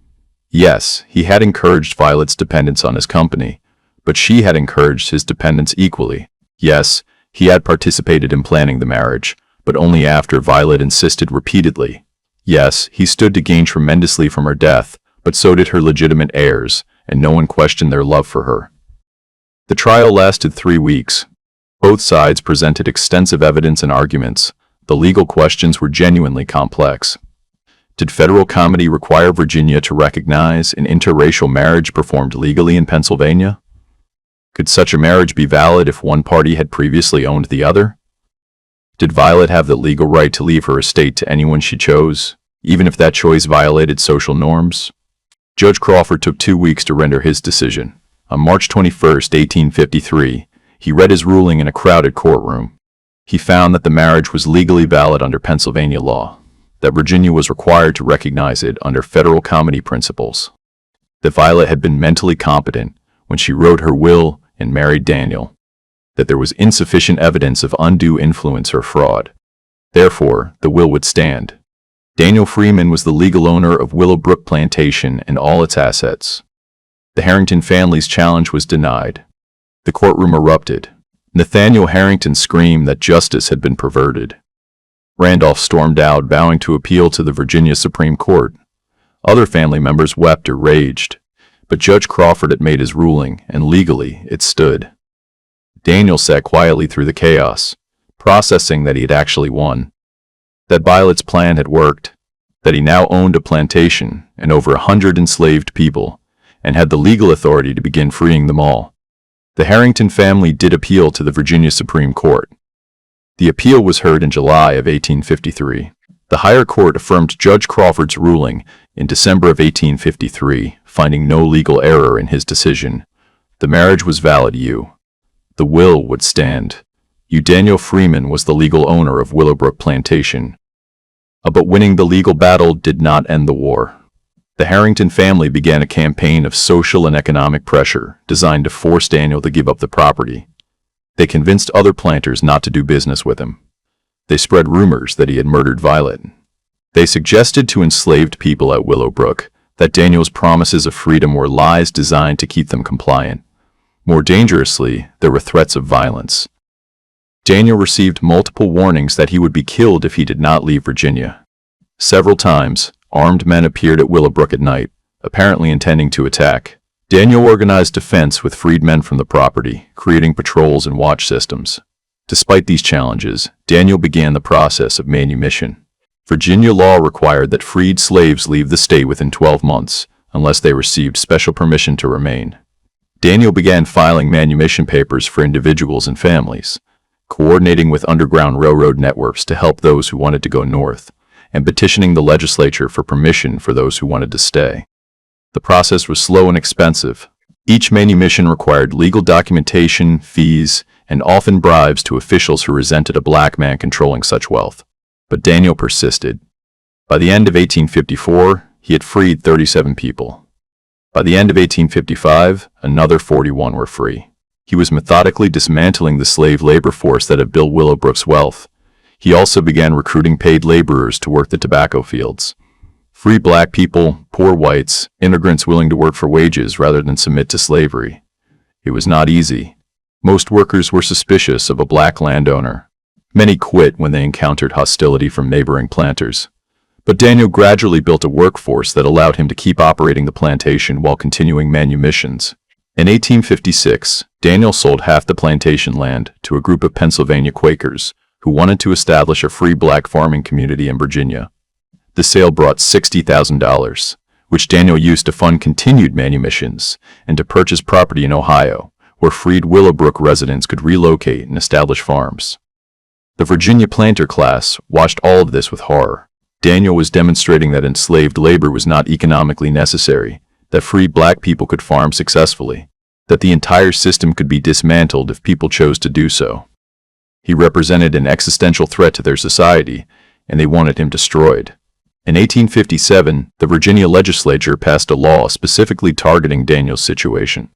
Yes, he had encouraged Violet's dependence on his company, but she had encouraged his dependence equally. Yes, he had participated in planning the marriage, but only after Violet insisted repeatedly. Yes, he stood to gain tremendously from her death, but so did her legitimate heirs, and no one questioned their love for her. The trial lasted 3 weeks. Both sides presented extensive evidence and arguments. The legal questions were genuinely complex. Did federal comity require Virginia to recognize an interracial marriage performed legally in Pennsylvania? Could such a marriage be valid if one party had previously owned the other? Did Violet have the legal right to leave her estate to anyone she chose, even if that choice violated social norms? Judge Crawford took 2 weeks to render his decision. On March 21, 1853, he read his ruling in a crowded courtroom. He found that the marriage was legally valid under Pennsylvania law, that Virginia was required to recognize it under federal comity principles, that Violet had been mentally competent when she wrote her will and married Daniel, that there was insufficient evidence of undue influence or fraud. Therefore, the will would stand. Daniel Freeman was the legal owner of Willowbrook Plantation and all its assets. The Harrington family's challenge was denied. The courtroom erupted. Nathaniel Harrington screamed that justice had been perverted. Randolph stormed out, vowing to appeal to the Virginia Supreme Court. Other family members wept or raged, but Judge Crawford had made his ruling, and legally it stood. Daniel sat quietly through the chaos, processing that he had actually won, that Violet's plan had worked, that he now owned a plantation and over 100 enslaved people, and had the legal authority to begin freeing them all. The Harrington family did appeal to the Virginia Supreme Court. The appeal was heard in July of 1853. The higher court affirmed Judge Crawford's ruling in December of 1853, finding no legal error in his decision. The marriage was valid. The will would stand. Daniel Freeman was the legal owner of Willowbrook Plantation. But winning the legal battle did not end the war. The Harrington family began a campaign of social and economic pressure designed to force Daniel to give up the property. They convinced other planters not to do business with him. They spread rumors that he had murdered Violet. They suggested to enslaved people at Willowbrook that Daniel's promises of freedom were lies designed to keep them compliant. More dangerously, there were threats of violence. Daniel received multiple warnings that he would be killed if he did not leave Virginia. Several times, armed men appeared at Willowbrook at night, apparently intending to attack. Daniel organized defense with freedmen from the property, creating patrols and watch systems. Despite these challenges, Daniel began the process of manumission. Virginia law required that freed slaves leave the state within 12 months, unless they received special permission to remain. Daniel began filing manumission papers for individuals and families, coordinating with Underground Railroad networks to help those who wanted to go north, and petitioning the legislature for permission for those who wanted to stay. The process was slow and expensive. Each manumission required legal documentation, fees, and often bribes to officials who resented a black man controlling such wealth. But Daniel persisted. By the end of 1854, he had freed 37 people. By the end of 1855, another 41 were free. He was methodically dismantling the slave labor force that had built Willowbrook's wealth. He also began recruiting paid laborers to work the tobacco fields. Free black people, poor whites, immigrants willing to work for wages rather than submit to slavery. It was not easy. Most workers were suspicious of a black landowner. Many quit when they encountered hostility from neighboring planters. But Daniel gradually built a workforce that allowed him to keep operating the plantation while continuing manumissions. In 1856, Daniel sold half the plantation land to a group of Pennsylvania Quakers who wanted to establish a free black farming community in Virginia. The sale brought $60,000, which Daniel used to fund continued manumissions and to purchase property in Ohio, where freed Willowbrook residents could relocate and establish farms. The Virginia planter class watched all of this with horror. Daniel was demonstrating that enslaved labor was not economically necessary, that free black people could farm successfully, that the entire system could be dismantled if people chose to do so. He represented an existential threat to their society, and they wanted him destroyed. In 1857, the Virginia legislature passed a law specifically targeting Daniel's situation.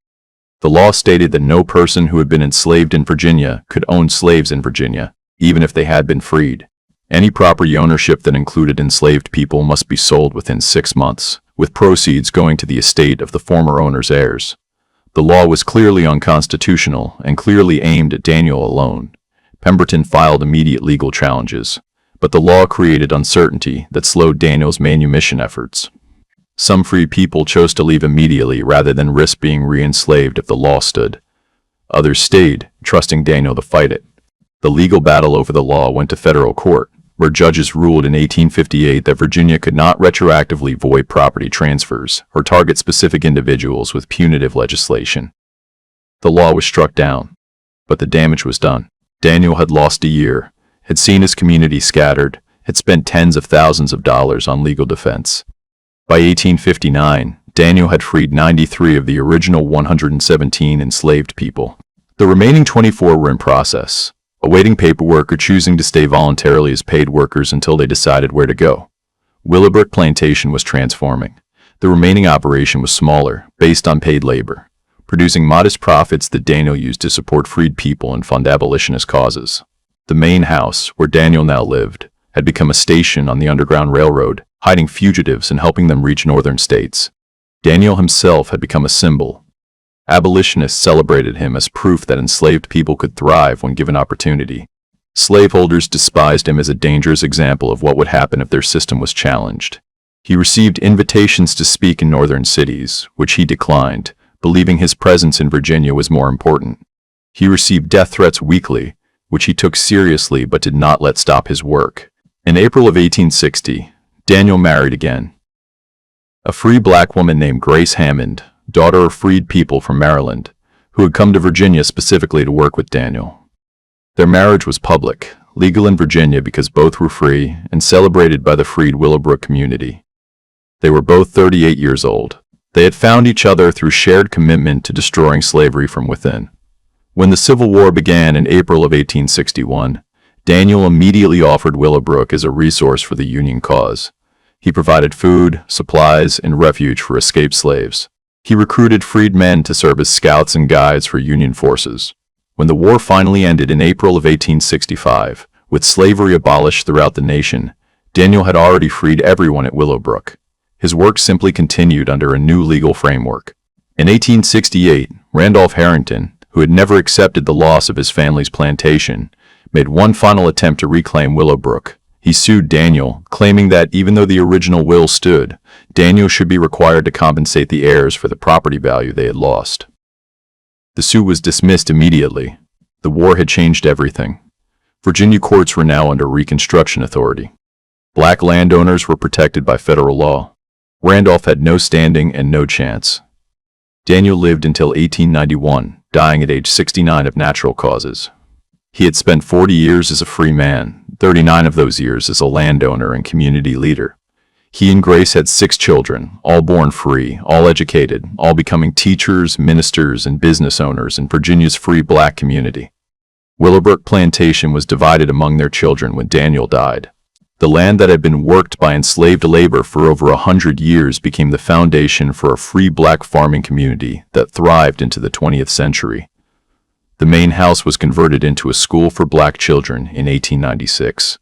The law stated that no person who had been enslaved in Virginia could own slaves in Virginia, even if they had been freed. Any property ownership that included enslaved people must be sold within 6 months, with proceeds going to the estate of the former owner's heirs. The law was clearly unconstitutional and clearly aimed at Daniel alone. Pemberton filed immediate legal challenges, but the law created uncertainty that slowed Daniel's manumission efforts. Some free people chose to leave immediately rather than risk being re-enslaved if the law stood. Others stayed, trusting Daniel to fight it. The legal battle over the law went to federal court, where judges ruled in 1858 that Virginia could not retroactively void property transfers or target specific individuals with punitive legislation. The law was struck down, but the damage was done. Daniel had lost a year, had seen his community scattered, had spent tens of thousands of dollars on legal defense. By 1859, Daniel had freed 93 of the original 117 enslaved people. The remaining 24 were in process, awaiting paperwork or choosing to stay voluntarily as paid workers until they decided where to go. Willowbrook Plantation was transforming. The remaining operation was smaller, based on paid labor, producing modest profits that Daniel used to support freed people and fund abolitionist causes. The main house, where Daniel now lived, had become a station on the Underground Railroad, hiding fugitives and helping them reach northern states. Daniel himself had become a symbol. Abolitionists celebrated him as proof that enslaved people could thrive when given opportunity. Slaveholders despised him as a dangerous example of what would happen if their system was challenged. He received invitations to speak in northern cities, which he declined, believing his presence in Virginia was more important. He received death threats weekly, which he took seriously but did not let stop his work. In April of 1860, Daniel married again. A free black woman named Grace Hammond, daughter of freed people from Maryland, who had come to Virginia specifically to work with Daniel. Their marriage was public, legal in Virginia because both were free, and celebrated by the freed Willowbrook community. They were both 38 years old. They had found each other through shared commitment to destroying slavery from within. When the Civil War began in April of 1861, Daniel immediately offered Willowbrook as a resource for the Union cause. He provided food, supplies, and refuge for escaped slaves. He recruited freed men to serve as scouts and guides for Union forces. When the war finally ended in April of 1865, with slavery abolished throughout the nation, Daniel had already freed everyone at Willowbrook. His work simply continued under a new legal framework. In 1868, Randolph Harrington, who had never accepted the loss of his family's plantation, made one final attempt to reclaim Willowbrook. He sued Daniel, claiming that even though the original will stood, Daniel should be required to compensate the heirs for the property value they had lost. The suit was dismissed immediately. The war had changed everything. Virginia courts were now under Reconstruction authority. Black landowners were protected by federal law. Randolph had no standing and no chance. Daniel lived until 1891, dying at age 69 of natural causes. He had spent 40 years as a free man, 39 of those years as a landowner and community leader. He and Grace had 6 children, all born free, all educated, all becoming teachers, ministers, and business owners in Virginia's free black community. Willowbrook Plantation was divided among their children when Daniel died. The land that had been worked by enslaved labor for over 100 years became the foundation for a free black farming community that thrived into the 20th century. The main house was converted into a school for black children in 1896.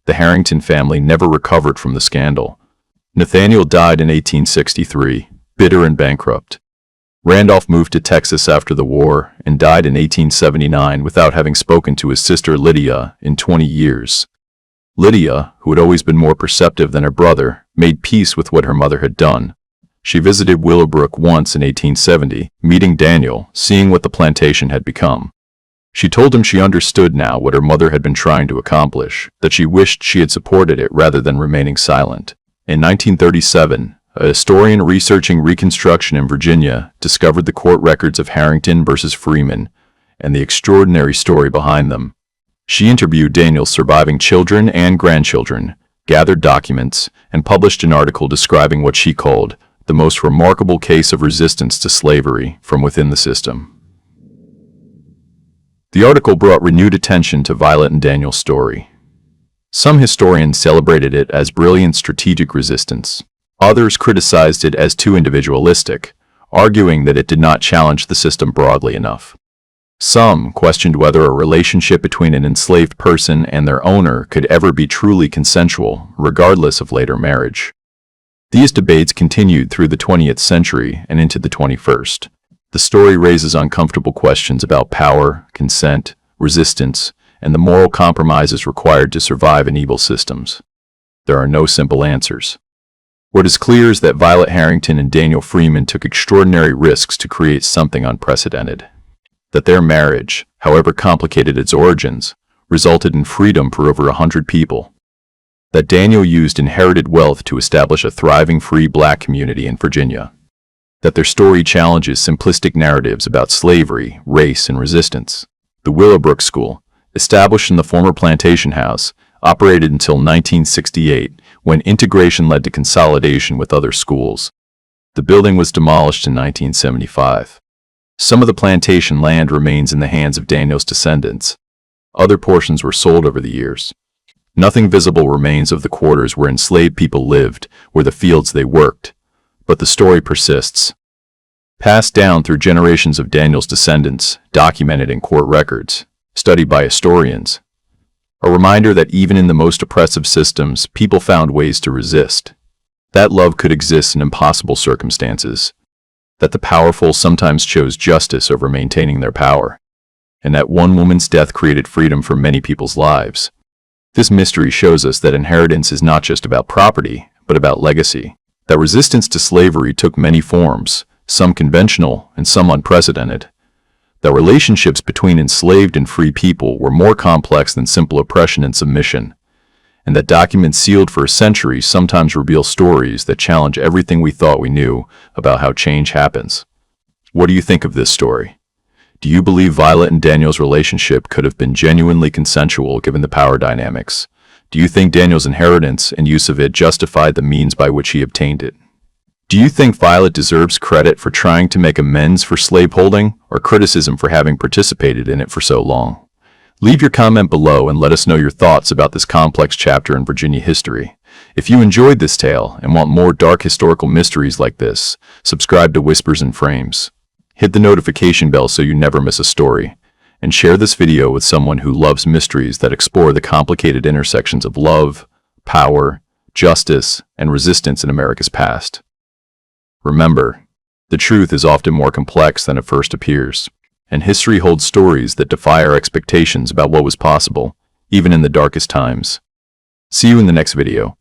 The Harrington family never recovered from the scandal. Nathaniel died in 1863, bitter and bankrupt. Randolph moved to Texas after the war and died in 1879 without having spoken to his sister Lydia in 20 years. Lydia, who had always been more perceptive than her brother, made peace with what her mother had done. She visited Willowbrook once in 1870, meeting Daniel, seeing what the plantation had become. She told him she understood now what her mother had been trying to accomplish, that she wished she had supported it rather than remaining silent. In 1937, a historian researching Reconstruction in Virginia discovered the court records of Harrington versus Freeman and the extraordinary story behind them. She interviewed Daniel's surviving children and grandchildren, gathered documents, and published an article describing what she called the most remarkable case of resistance to slavery from within the system. The article brought renewed attention to Violet and Daniel's story. Some historians celebrated it as brilliant strategic resistance. Others criticized it as too individualistic, arguing that it did not challenge the system broadly enough. Some questioned whether a relationship between an enslaved person and their owner could ever be truly consensual, regardless of later marriage. These debates continued through the 20th century and into the 21st. The story raises uncomfortable questions about power, consent, resistance, and the moral compromises required to survive in evil systems. There are no simple answers. What is clear is that Violet Harrington and Daniel Freeman took extraordinary risks to create something unprecedented. That their marriage, however complicated its origins, resulted in freedom for over 100 people. That Daniel used inherited wealth to establish a thriving free black community in Virginia. that their story challenges simplistic narratives about slavery, race, and resistance. The Willowbrook School, established in the former plantation house, operated until 1968, when integration led to consolidation with other schools. The building was demolished in 1975. Some of the plantation land remains in the hands of Daniel's descendants. Other portions were sold over the years. Nothing visible remains of the quarters where enslaved people lived, or the fields they worked. But the story persists. Passed down through generations of Daniel's descendants, documented in court records, studied by historians. A reminder that even in the most oppressive systems, people found ways to resist. That love could exist in impossible circumstances. That the powerful sometimes chose justice over maintaining their power. And that one woman's death created freedom for many people's lives. This mystery shows us that inheritance is not just about property, but about legacy. That resistance to slavery took many forms, some conventional and some unprecedented. That relationships between enslaved and free people were more complex than simple oppression and submission. And that documents sealed for a century sometimes reveal stories that challenge everything we thought we knew about how change happens. What do you think of this story? Do you believe Violet and Daniel's relationship could have been genuinely consensual given the power dynamics? Do you think Daniel's inheritance and use of it justified the means by which he obtained it? Do you think Violet deserves credit for trying to make amends for slaveholding, or criticism for having participated in it for so long? Leave your comment below and let us know your thoughts about this complex chapter in Virginia history. If you enjoyed this tale and want more dark historical mysteries like this, subscribe to Whispers and Frames. Hit the notification bell so you never miss a story, and share this video with someone who loves mysteries that explore the complicated intersections of love, power, justice, and resistance in America's past. Remember, the truth is often more complex than it first appears, and history holds stories that defy our expectations about what was possible, even in the darkest times. See you in the next video.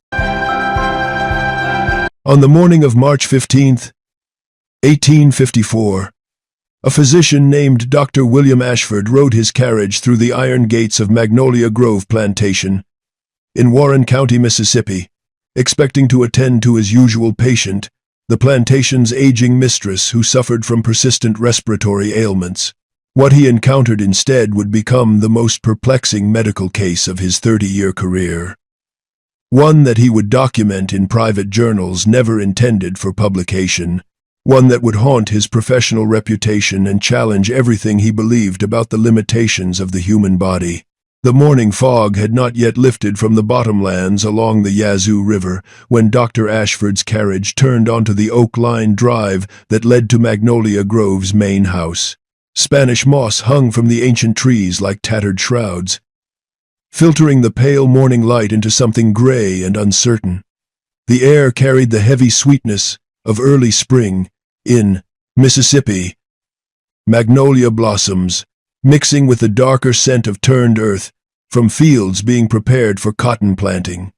On the morning of March 15th, 1854, a physician named Dr. William Ashford rode his carriage through the iron gates of Magnolia Grove Plantation in Warren County, Mississippi, expecting to attend to his usual patient, the plantation's aging mistress who suffered from persistent respiratory ailments. What he encountered instead would become the most perplexing medical case of his 30-year career. One that he would document in private journals never intended for publication. One that would haunt his professional reputation and challenge everything he believed about the limitations of the human body. The morning fog had not yet lifted from the bottomlands along the Yazoo River when Dr. Ashford's carriage turned onto the oak-lined drive that led to Magnolia Grove's main house. Spanish moss hung from the ancient trees like tattered shrouds, filtering the pale morning light into something gray and uncertain. The air carried the heavy sweetness of early spring in Mississippi. Magnolia blossoms, mixing with the darker scent of turned earth from fields being prepared for cotton planting.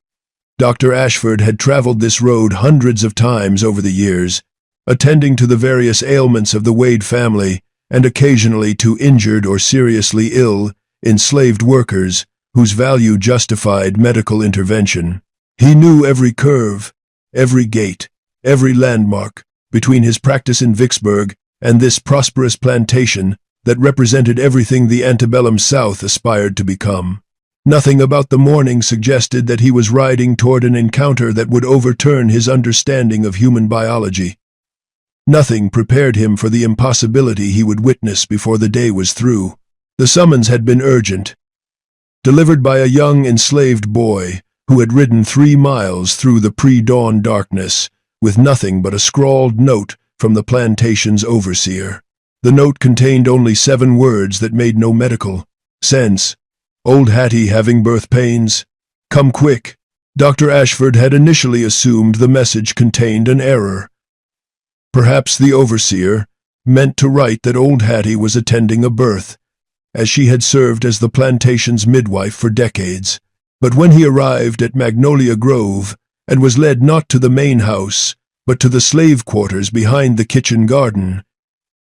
Dr. Ashford had traveled this road hundreds of times over the years, attending to the various ailments of the Wade family and occasionally to injured or seriously ill, enslaved workers whose value justified medical intervention. He knew every curve, every gate, every landmark between his practice in Vicksburg and this prosperous plantation that represented everything the antebellum South aspired to become. Nothing about the morning suggested that he was riding toward an encounter that would overturn his understanding of human biology. Nothing prepared him for the impossibility he would witness before the day was through. The summons had been urgent, delivered by a young enslaved boy who had ridden 3 miles through the pre-dawn darkness with nothing but a scrawled note from the plantation's overseer. The note contained only 7 words that made no medical sense. Old Hattie having birth pains. Come quick. Dr. Ashford had initially assumed the message contained an error. Perhaps the overseer meant to write that old Hattie was attending a birth, as she had served as the plantation's midwife for decades. But when he arrived at Magnolia Grove and was led not to the main house, but to the slave quarters behind the kitchen garden,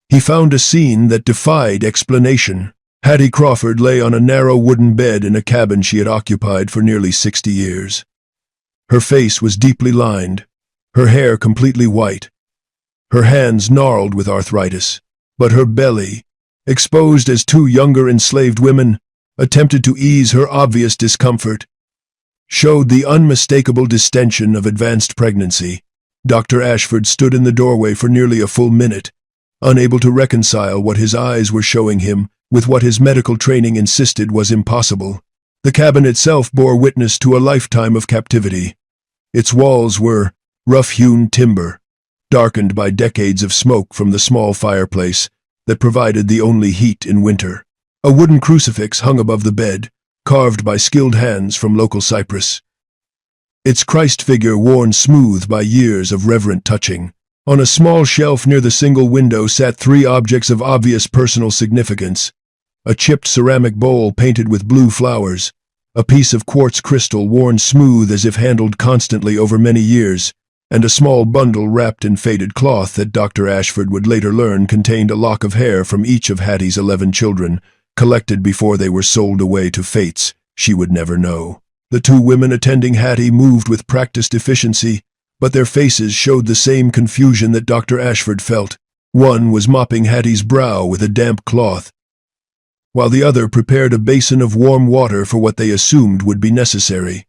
he found a scene that defied explanation. Hattie Crawford lay on a narrow wooden bed in a cabin she had occupied for nearly 60 years. Her face was deeply lined, her hair completely white, her hands gnarled with arthritis, but her belly, exposed as two younger enslaved women attempted to ease her obvious discomfort, showed the unmistakable distension of advanced pregnancy. Dr. Ashford stood in the doorway for nearly a full minute, unable to reconcile what his eyes were showing him with what his medical training insisted was impossible. The cabin itself bore witness to a lifetime of captivity. Its walls were rough-hewn timber, darkened by decades of smoke from the small fireplace that provided the only heat in winter. A wooden crucifix hung above the bed, carved by skilled hands from local Cyprus. Its Christ figure worn smooth by years of reverent touching. On a small shelf near the single window sat three objects of obvious personal significance: a chipped ceramic bowl painted with blue flowers, a piece of quartz crystal worn smooth as if handled constantly over many years, and a small bundle wrapped in faded cloth that Dr. Ashford would later learn contained a lock of hair from each of Hattie's 11 children, collected before they were sold away to fates she would never know. The two women attending Hattie moved with practiced efficiency, but their faces showed the same confusion that Dr. Ashford felt. One was mopping Hattie's brow with a damp cloth, while the other prepared a basin of warm water for what they assumed would be necessary.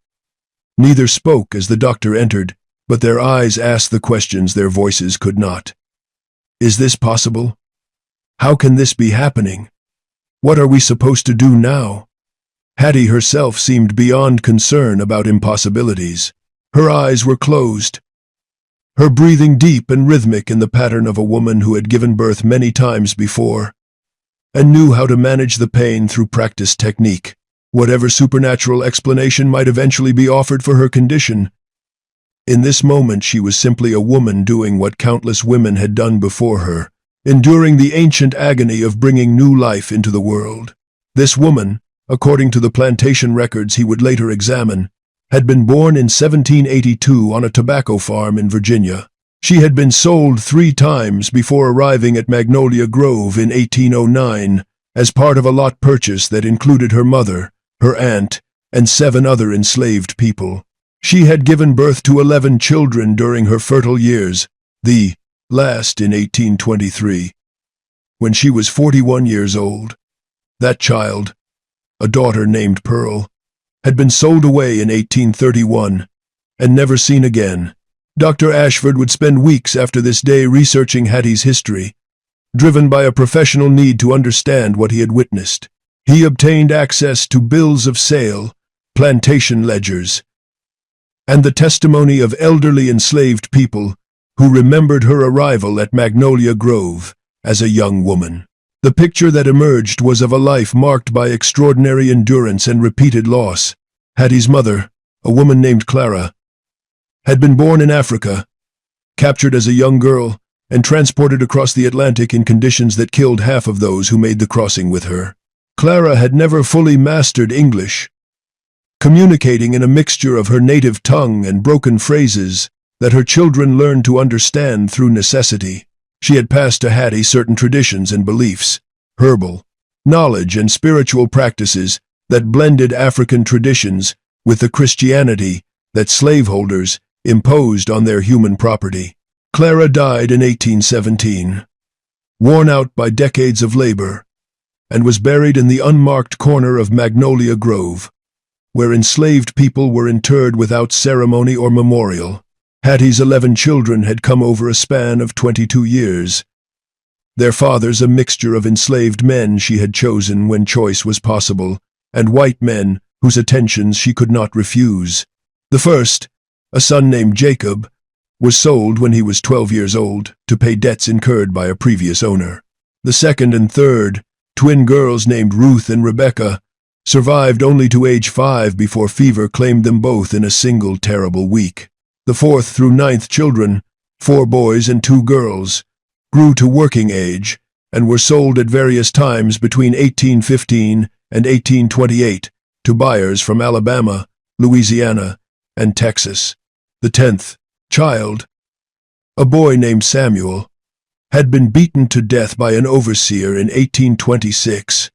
Neither spoke as the doctor entered, but their eyes asked the questions their voices could not. Is this possible? How can this be happening? What are we supposed to do now? Hattie herself seemed beyond concern about impossibilities. Her eyes were closed, her breathing deep and rhythmic in the pattern of a woman who had given birth many times before, and knew how to manage the pain through practiced technique. Whatever supernatural explanation might eventually be offered for her condition, in this moment she was simply a woman doing what countless women had done before her, enduring the ancient agony of bringing new life into the world. This woman, according to the plantation records he would later examine, had been born in 1782 on a tobacco farm in Virginia. She had been sold 3 times before arriving at Magnolia Grove in 1809 as part of a lot purchase that included her mother, her aunt, and 7 other enslaved people. She had given birth to 11 children during her fertile years, the last in 1823. When she was 41 years old, that child, a daughter named Pearl, had been sold away in 1831 and never seen again. Dr. Ashford would spend weeks after this day researching Hattie's history, driven by a professional need to understand what he had witnessed. He obtained access to bills of sale, plantation ledgers, and the testimony of elderly enslaved people who remembered her arrival at Magnolia Grove as a young woman. The picture that emerged was of a life marked by extraordinary endurance and repeated loss. Hattie's mother, a woman named Clara, had been born in Africa, captured as a young girl, and transported across the Atlantic in conditions that killed half of those who made the crossing with her. Clara had never fully mastered English, communicating in a mixture of her native tongue and broken phrases that her children learned to understand through necessity. She had passed to Hattie certain traditions and beliefs, herbal knowledge and spiritual practices that blended African traditions with the Christianity that slaveholders imposed on their human property. Clara died in 1817, worn out by decades of labor, and was buried in the unmarked corner of Magnolia Grove, where enslaved people were interred without ceremony or memorial. Hattie's 11 children had come over a span of 22 years. Their fathers a mixture of enslaved men she had chosen when choice was possible, and white men whose attentions she could not refuse. The first, a son named Jacob, was sold when he was 12 years old to pay debts incurred by a previous owner. The second and third, twin girls named Ruth and Rebecca, survived only to age 5 before fever claimed them both in a single terrible week. The 4th through 9th children, 4 boys and 2 girls, grew to working age and were sold at various times between 1815 and 1828 to buyers from Alabama, Louisiana, and Texas. The 10th child, a boy named Samuel, had been beaten to death by an overseer in 1826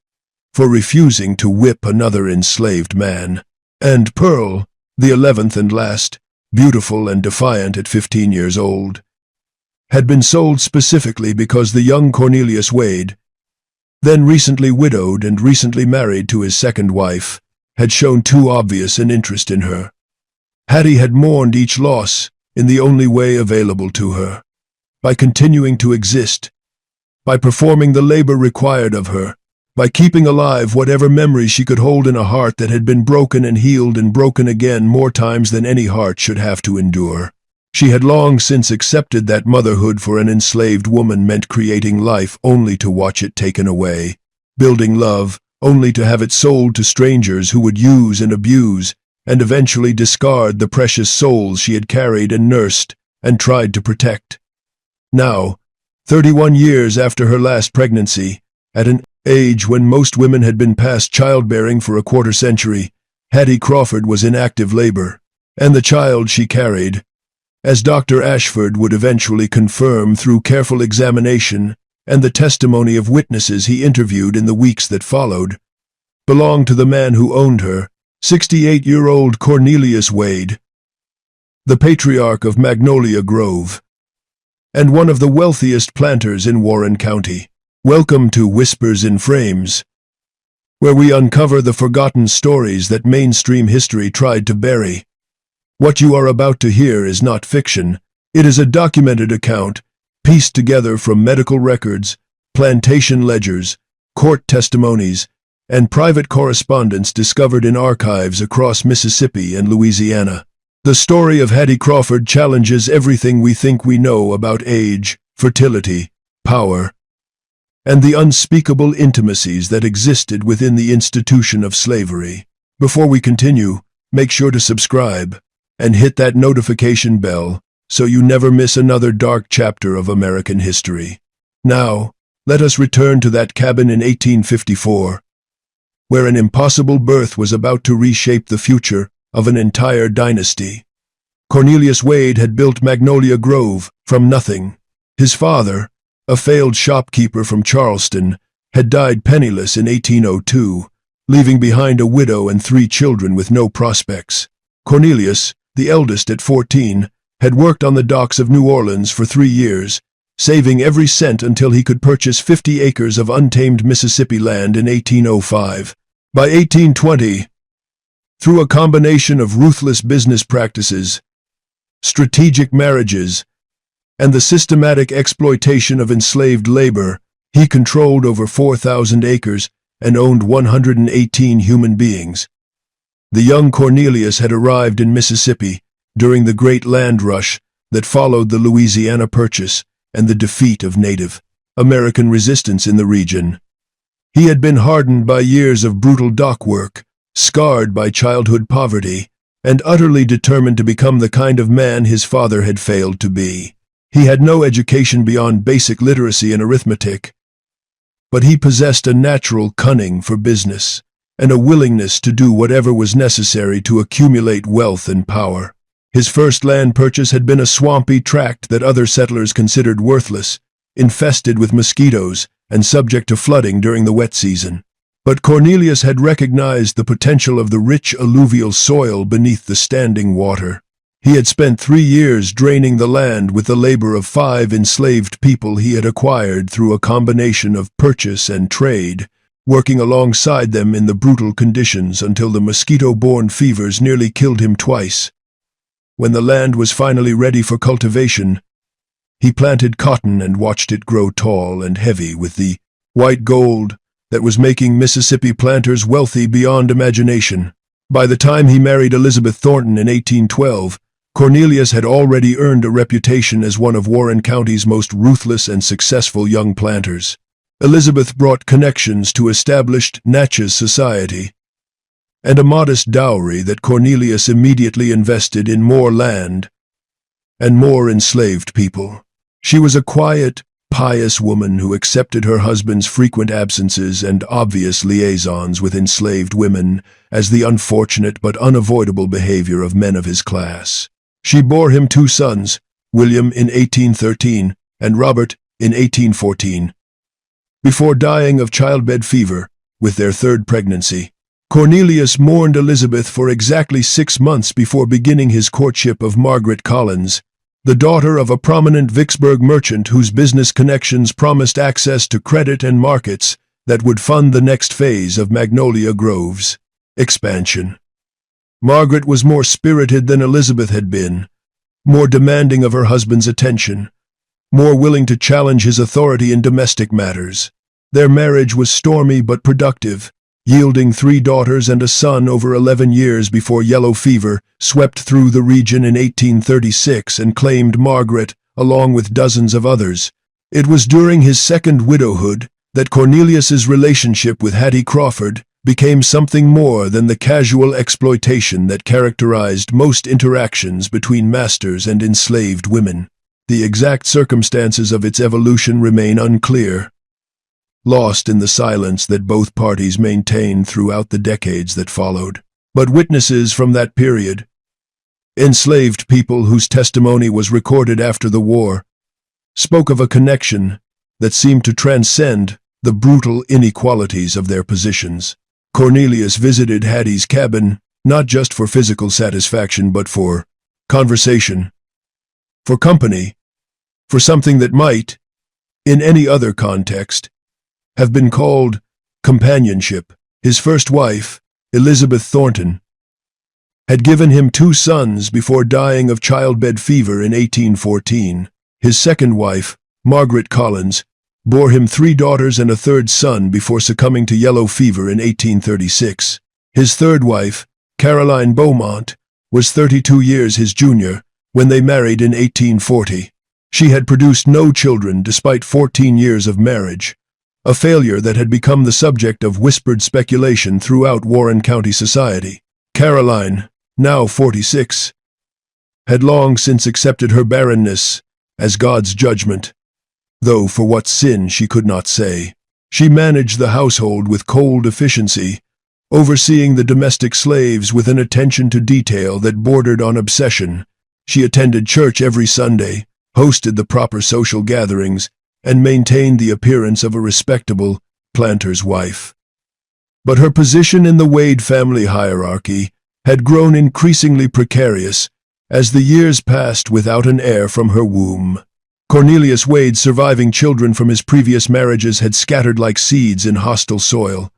for refusing to whip another enslaved man. And Pearl, the 11th and last, beautiful and defiant at 15 years old, had been sold specifically because the young Cornelius Wade, then recently widowed and recently married to his second wife, had shown too obvious an interest in her. Hattie had mourned each loss in the only way available to her, by continuing to exist, by performing the labor required of her, by keeping alive whatever memory she could hold in a heart that had been broken and healed and broken again more times than any heart should have to endure. She had long since accepted that motherhood for an enslaved woman meant creating life only to watch it taken away, building love only to have it sold to strangers who would use and abuse, and eventually discard the precious souls she had carried and nursed and tried to protect. Now, 31 years after her last pregnancy, at an age when most women had been past childbearing for a quarter century, Hattie Crawford was in active labor, and the child she carried, as Dr. Ashford would eventually confirm through careful examination and the testimony of witnesses he interviewed in the weeks that followed, belonged to the man who owned her, 68-year-old Cornelius Wade, the patriarch of Magnolia Grove, and one of the wealthiest planters in Warren County. Welcome to Whispers in Frames, where we uncover the forgotten stories that mainstream history tried to bury. What you are about to hear is not fiction. It is a documented account, pieced together from medical records, plantation ledgers, court testimonies, and private correspondence discovered in archives across Mississippi and Louisiana. The story of Hattie Crawford challenges everything we think we know about age, fertility, power, and the unspeakable intimacies that existed within the institution of slavery. Before we continue, make sure to subscribe and hit that notification bell so you never miss another dark chapter of American history. Now, let us return to that cabin in 1854, where an impossible birth was about to reshape the future of an entire dynasty. Cornelius Wade had built Magnolia Grove from nothing. His father, a failed shopkeeper from Charleston, had died penniless in 1802, leaving behind a widow and 3 children with no prospects. Cornelius, the eldest at 14, had worked on the docks of New Orleans for 3 years, saving every cent until he could purchase 50 acres of untamed Mississippi land in 1805. By 1820, through a combination of ruthless business practices, strategic marriages, and the systematic exploitation of enslaved labor, he controlled over 4,000 acres and owned 118 human beings. The young Cornelius had arrived in Mississippi during the Great Land Rush that followed the Louisiana Purchase and the defeat of Native American resistance in the region. He had been hardened by years of brutal dock work, scarred by childhood poverty, and utterly determined to become the kind of man his father had failed to be. He had no education beyond basic literacy and arithmetic, but he possessed a natural cunning for business and a willingness to do whatever was necessary to accumulate wealth and power. His first land purchase had been a swampy tract that other settlers considered worthless, infested with mosquitoes and subject to flooding during the wet season. But Cornelius had recognized the potential of the rich alluvial soil beneath the standing water. He had spent 3 years draining the land with the labor of 5 enslaved people he had acquired through a combination of purchase and trade, working alongside them in the brutal conditions until the mosquito-borne fevers nearly killed him twice. When the land was finally ready for cultivation, he planted cotton and watched it grow tall and heavy with the white gold that was making Mississippi planters wealthy beyond imagination. By the time he married Elizabeth Thornton in 1812, Cornelius had already earned a reputation as one of Warren County's most ruthless and successful young planters. Elizabeth brought connections to established Natchez society and a modest dowry that Cornelius immediately invested in more land and more enslaved people. She was a quiet, pious woman who accepted her husband's frequent absences and obvious liaisons with enslaved women as the unfortunate but unavoidable behavior of men of his class. She bore him 2 sons, William in 1813 and Robert in 1814. Before dying of childbed fever with their 3rd pregnancy, Cornelius mourned Elizabeth for exactly 6 months before beginning his courtship of Margaret Collins, the daughter of a prominent Vicksburg merchant whose business connections promised access to credit and markets that would fund the next phase of Magnolia Grove's expansion. Margaret was more spirited than Elizabeth had been, more demanding of her husband's attention, more willing to challenge his authority in domestic matters. Their marriage was stormy but productive, yielding 3 daughters and a son over 11 years before yellow fever swept through the region in 1836 and claimed Margaret, along with dozens of others. It was during his second widowhood that Cornelius's relationship with Hattie Crawford became something more than the casual exploitation that characterized most interactions between masters and enslaved women. The exact circumstances of its evolution remain unclear, lost in the silence that both parties maintained throughout the decades that followed. But witnesses from that period, enslaved people whose testimony was recorded after the war, spoke of a connection that seemed to transcend the brutal inequalities of their positions. Cornelius visited Hattie's cabin not just for physical satisfaction but for conversation, for company, for something that might, in any other context, have been called companionship. His first wife, Elizabeth Thornton, had given him 2 sons before dying of childbed fever in 1814. His second wife, Margaret Collins, bore him 3 daughters and a third son before succumbing to yellow fever in 1836. His third wife, Caroline Beaumont, was 32 years his junior when they married in 1840. She had produced no children despite 14 years of marriage, a failure that had become the subject of whispered speculation throughout Warren County society. Caroline, now 46, had long since accepted her barrenness as God's judgment, though for what sin she could not say. She managed the household with cold efficiency, overseeing the domestic slaves with an attention to detail that bordered on obsession. She attended church every Sunday, hosted the proper social gatherings, and maintained the appearance of a respectable planter's wife. But her position in the Wade family hierarchy had grown increasingly precarious as the years passed without an heir from her womb. Cornelius Wade's surviving children from his previous marriages had scattered like seeds in hostile soil.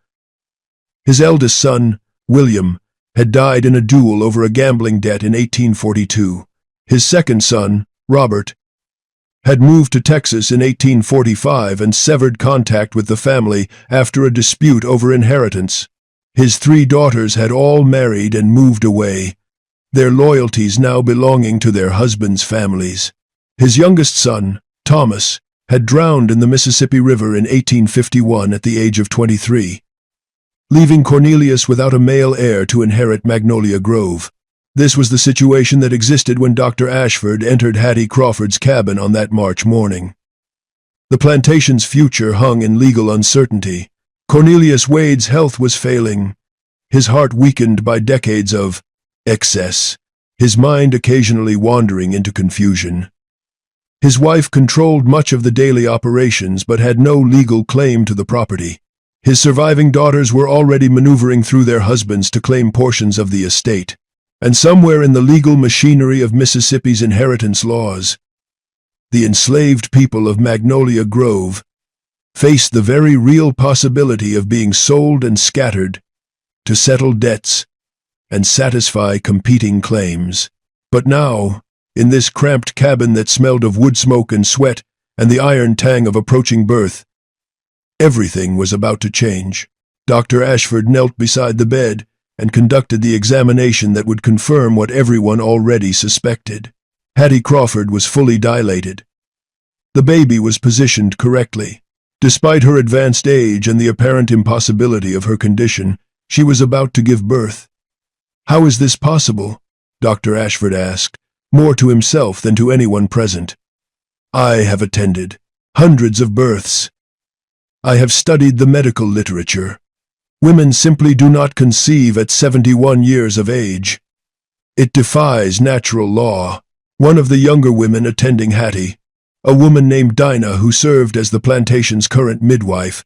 His eldest son, William, had died in a duel over a gambling debt in 1842. His second son, Robert, had moved to Texas in 1845 and severed contact with the family after a dispute over inheritance. His 3 daughters had all married and moved away, their loyalties now belonging to their husbands' families. His youngest son, Thomas, had drowned in the Mississippi River in 1851 at the age of 23, leaving Cornelius without a male heir to inherit Magnolia Grove. This was the situation that existed when Dr. Ashford entered Hattie Crawford's cabin on that March morning. The plantation's future hung in legal uncertainty. Cornelius Wade's health was failing, his heart weakened by decades of excess, his mind occasionally wandering into confusion. His wife controlled much of the daily operations but had no legal claim to the property. His surviving daughters were already maneuvering through their husbands to claim portions of the estate. And somewhere in the legal machinery of Mississippi's inheritance laws, the enslaved people of Magnolia Grove faced the very real possibility of being sold and scattered to settle debts and satisfy competing claims. But now, in this cramped cabin that smelled of wood smoke and sweat and the iron tang of approaching birth, everything was about to change. Dr. Ashford knelt beside the bed and conducted the examination that would confirm what everyone already suspected. Hattie Crawford was fully dilated. The baby was positioned correctly. Despite her advanced age and the apparent impossibility of her condition, she was about to give birth. "How is this possible?" Dr. Ashford asked, more to himself than to anyone present. "I have attended hundreds of births. I have studied the medical literature. Women simply do not conceive at 71 years of age. It defies natural law." One of the younger women attending Hattie, a woman named Dinah who served as the plantation's current midwife,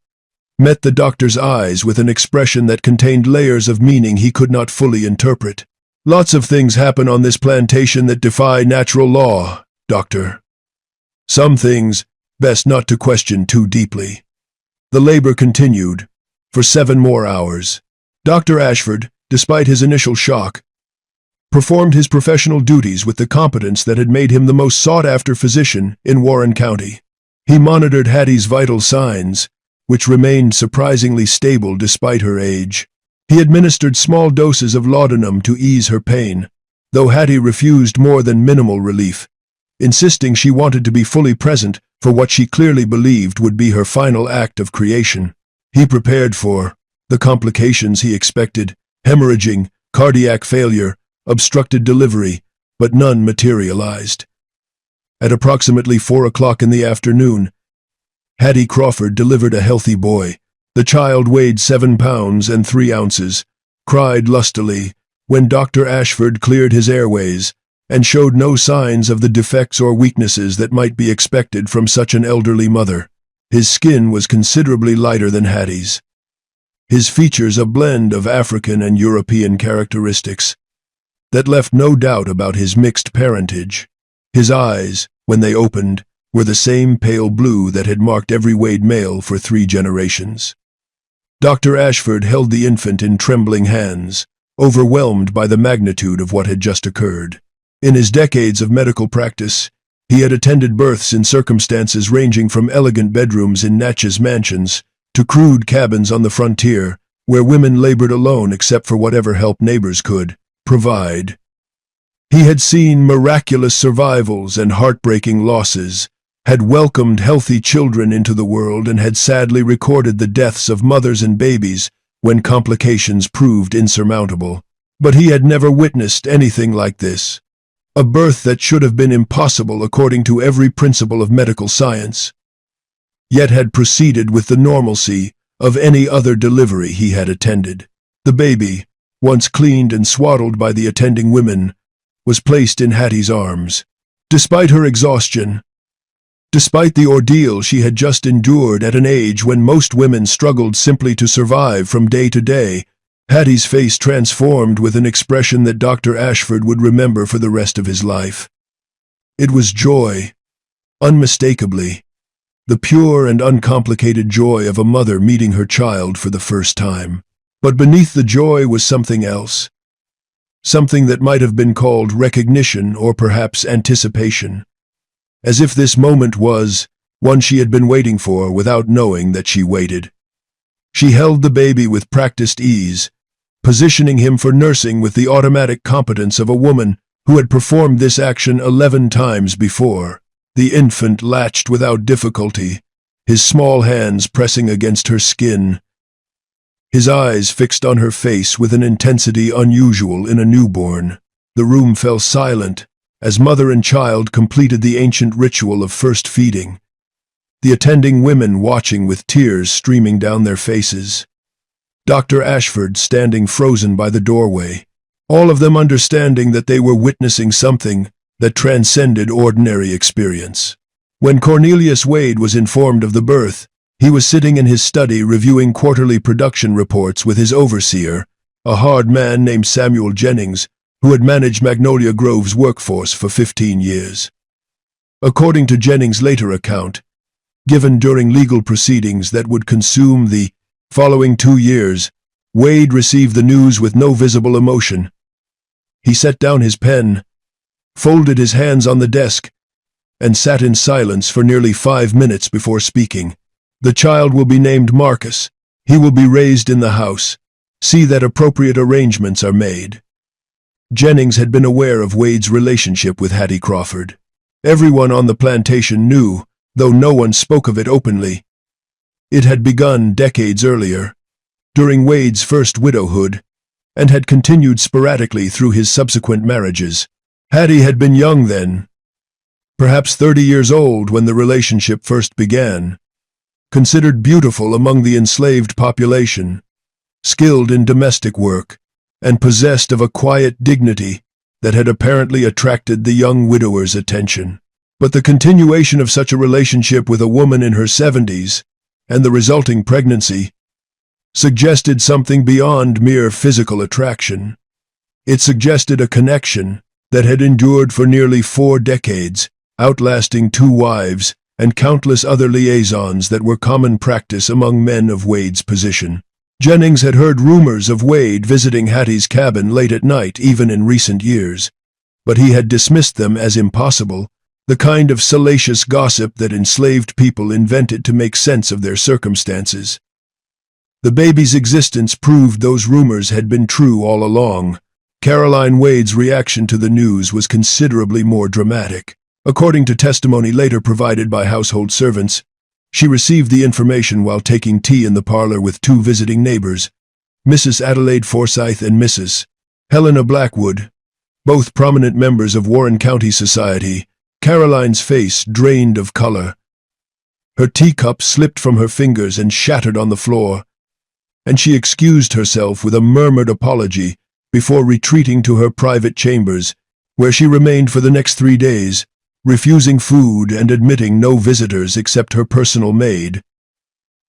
met the doctor's eyes with an expression that contained layers of meaning he could not fully interpret. "Lots of things happen on this plantation that defy natural law," doctor. Some things, best not to question too deeply. The labor continued for 7 more hours. Dr. Ashford, despite his initial shock, performed his professional duties with the competence that had made him the most sought-after physician in Warren County. He monitored Hattie's vital signs, which remained surprisingly stable despite her age. He administered small doses of laudanum to ease her pain, though Hattie refused more than minimal relief, insisting she wanted to be fully present for what she clearly believed would be her final act of creation. He prepared for the complications he expected: hemorrhaging, cardiac failure, obstructed delivery, but none materialized. At approximately 4 o'clock in the afternoon, Hattie Crawford delivered a healthy boy. The child weighed 7 pounds and 3 ounces, cried lustily when Dr. Ashford cleared his airways, and showed no signs of the defects or weaknesses that might be expected from such an elderly mother. His skin was considerably lighter than Hattie's, his features a blend of African and European characteristics that left no doubt about his mixed parentage. His eyes, when they opened, were the same pale blue that had marked every Wade male for 3 generations. Dr. Ashford held the infant in trembling hands, overwhelmed by the magnitude of what had just occurred. In his decades of medical practice, he had attended births in circumstances ranging from elegant bedrooms in Natchez mansions to crude cabins on the frontier, where women labored alone except for whatever help neighbors could provide. He had seen miraculous survivals and heartbreaking losses, had welcomed healthy children into the world, and had sadly recorded the deaths of mothers and babies when complications proved insurmountable. But he had never witnessed anything like this. A birth that should have been impossible according to every principle of medical science, yet had proceeded with the normalcy of any other delivery he had attended. The baby, once cleaned and swaddled by the attending women, was placed in Hattie's arms. Despite her exhaustion, despite the ordeal she had just endured at an age when most women struggled simply to survive from day to day, Hattie's face transformed with an expression that Dr. Ashford would remember for the rest of his life. It was joy, unmistakably, the pure and uncomplicated joy of a mother meeting her child for the first time. But beneath the joy was something else, something that might have been called recognition or perhaps anticipation, as if this moment was one she had been waiting for without knowing that she waited. She held the baby with practiced ease, positioning him for nursing with the automatic competence of a woman who had performed this action 11 times before. The infant latched without difficulty, his small hands pressing against her skin, his eyes fixed on her face with an intensity unusual in a newborn. The room fell silent as mother and child completed the ancient ritual of first feeding, the attending women watching with tears streaming down their faces. Dr. Ashford standing frozen by the doorway, all of them understanding that they were witnessing something that transcended ordinary experience. When Cornelius Wade was informed of the birth, he was sitting in his study reviewing quarterly production reports with his overseer, a hard man named Samuel Jennings, who had managed Magnolia Grove's workforce for 15 years. According to Jennings' later account, given during legal proceedings that would consume the following 2 years, Wade received the news with no visible emotion. He set down his pen, folded his hands on the desk, and sat in silence for nearly 5 minutes before speaking. "The child will be named Marcus. He will be raised in the house. See that appropriate arrangements are made." Jennings had been aware of Wade's relationship with Hattie Crawford. Everyone on the plantation knew, though no one spoke of it openly. It had begun decades earlier, during Wade's first widowhood, and had continued sporadically through his subsequent marriages. Hattie had been young then, perhaps 30 years old when the relationship first began, considered beautiful among the enslaved population, skilled in domestic work, and possessed of a quiet dignity that had apparently attracted the young widower's attention. But the continuation of such a relationship with a woman in her 70s, and the resulting pregnancy, suggested something beyond mere physical attraction. It suggested a connection that had endured for nearly 4 decades, outlasting 2 wives and countless other liaisons that were common practice among men of Wade's position. Jennings had heard rumors of Wade visiting Hattie's cabin late at night even in recent years, but he had dismissed them as impossible, the kind of salacious gossip that enslaved people invented to make sense of their circumstances. The baby's existence proved those rumors had been true all along. Caroline Wade's reaction to the news was considerably more dramatic. According to testimony later provided by household servants, she received the information while taking tea in the parlor with 2 visiting neighbors, Mrs. Adelaide Forsyth and Mrs. Helena Blackwood, both prominent members of Warren County society. Caroline's face drained of color. Her teacup slipped from her fingers and shattered on the floor, and she excused herself with a murmured apology before retreating to her private chambers, where she remained for the next 3 days, refusing food and admitting no visitors except her personal maid.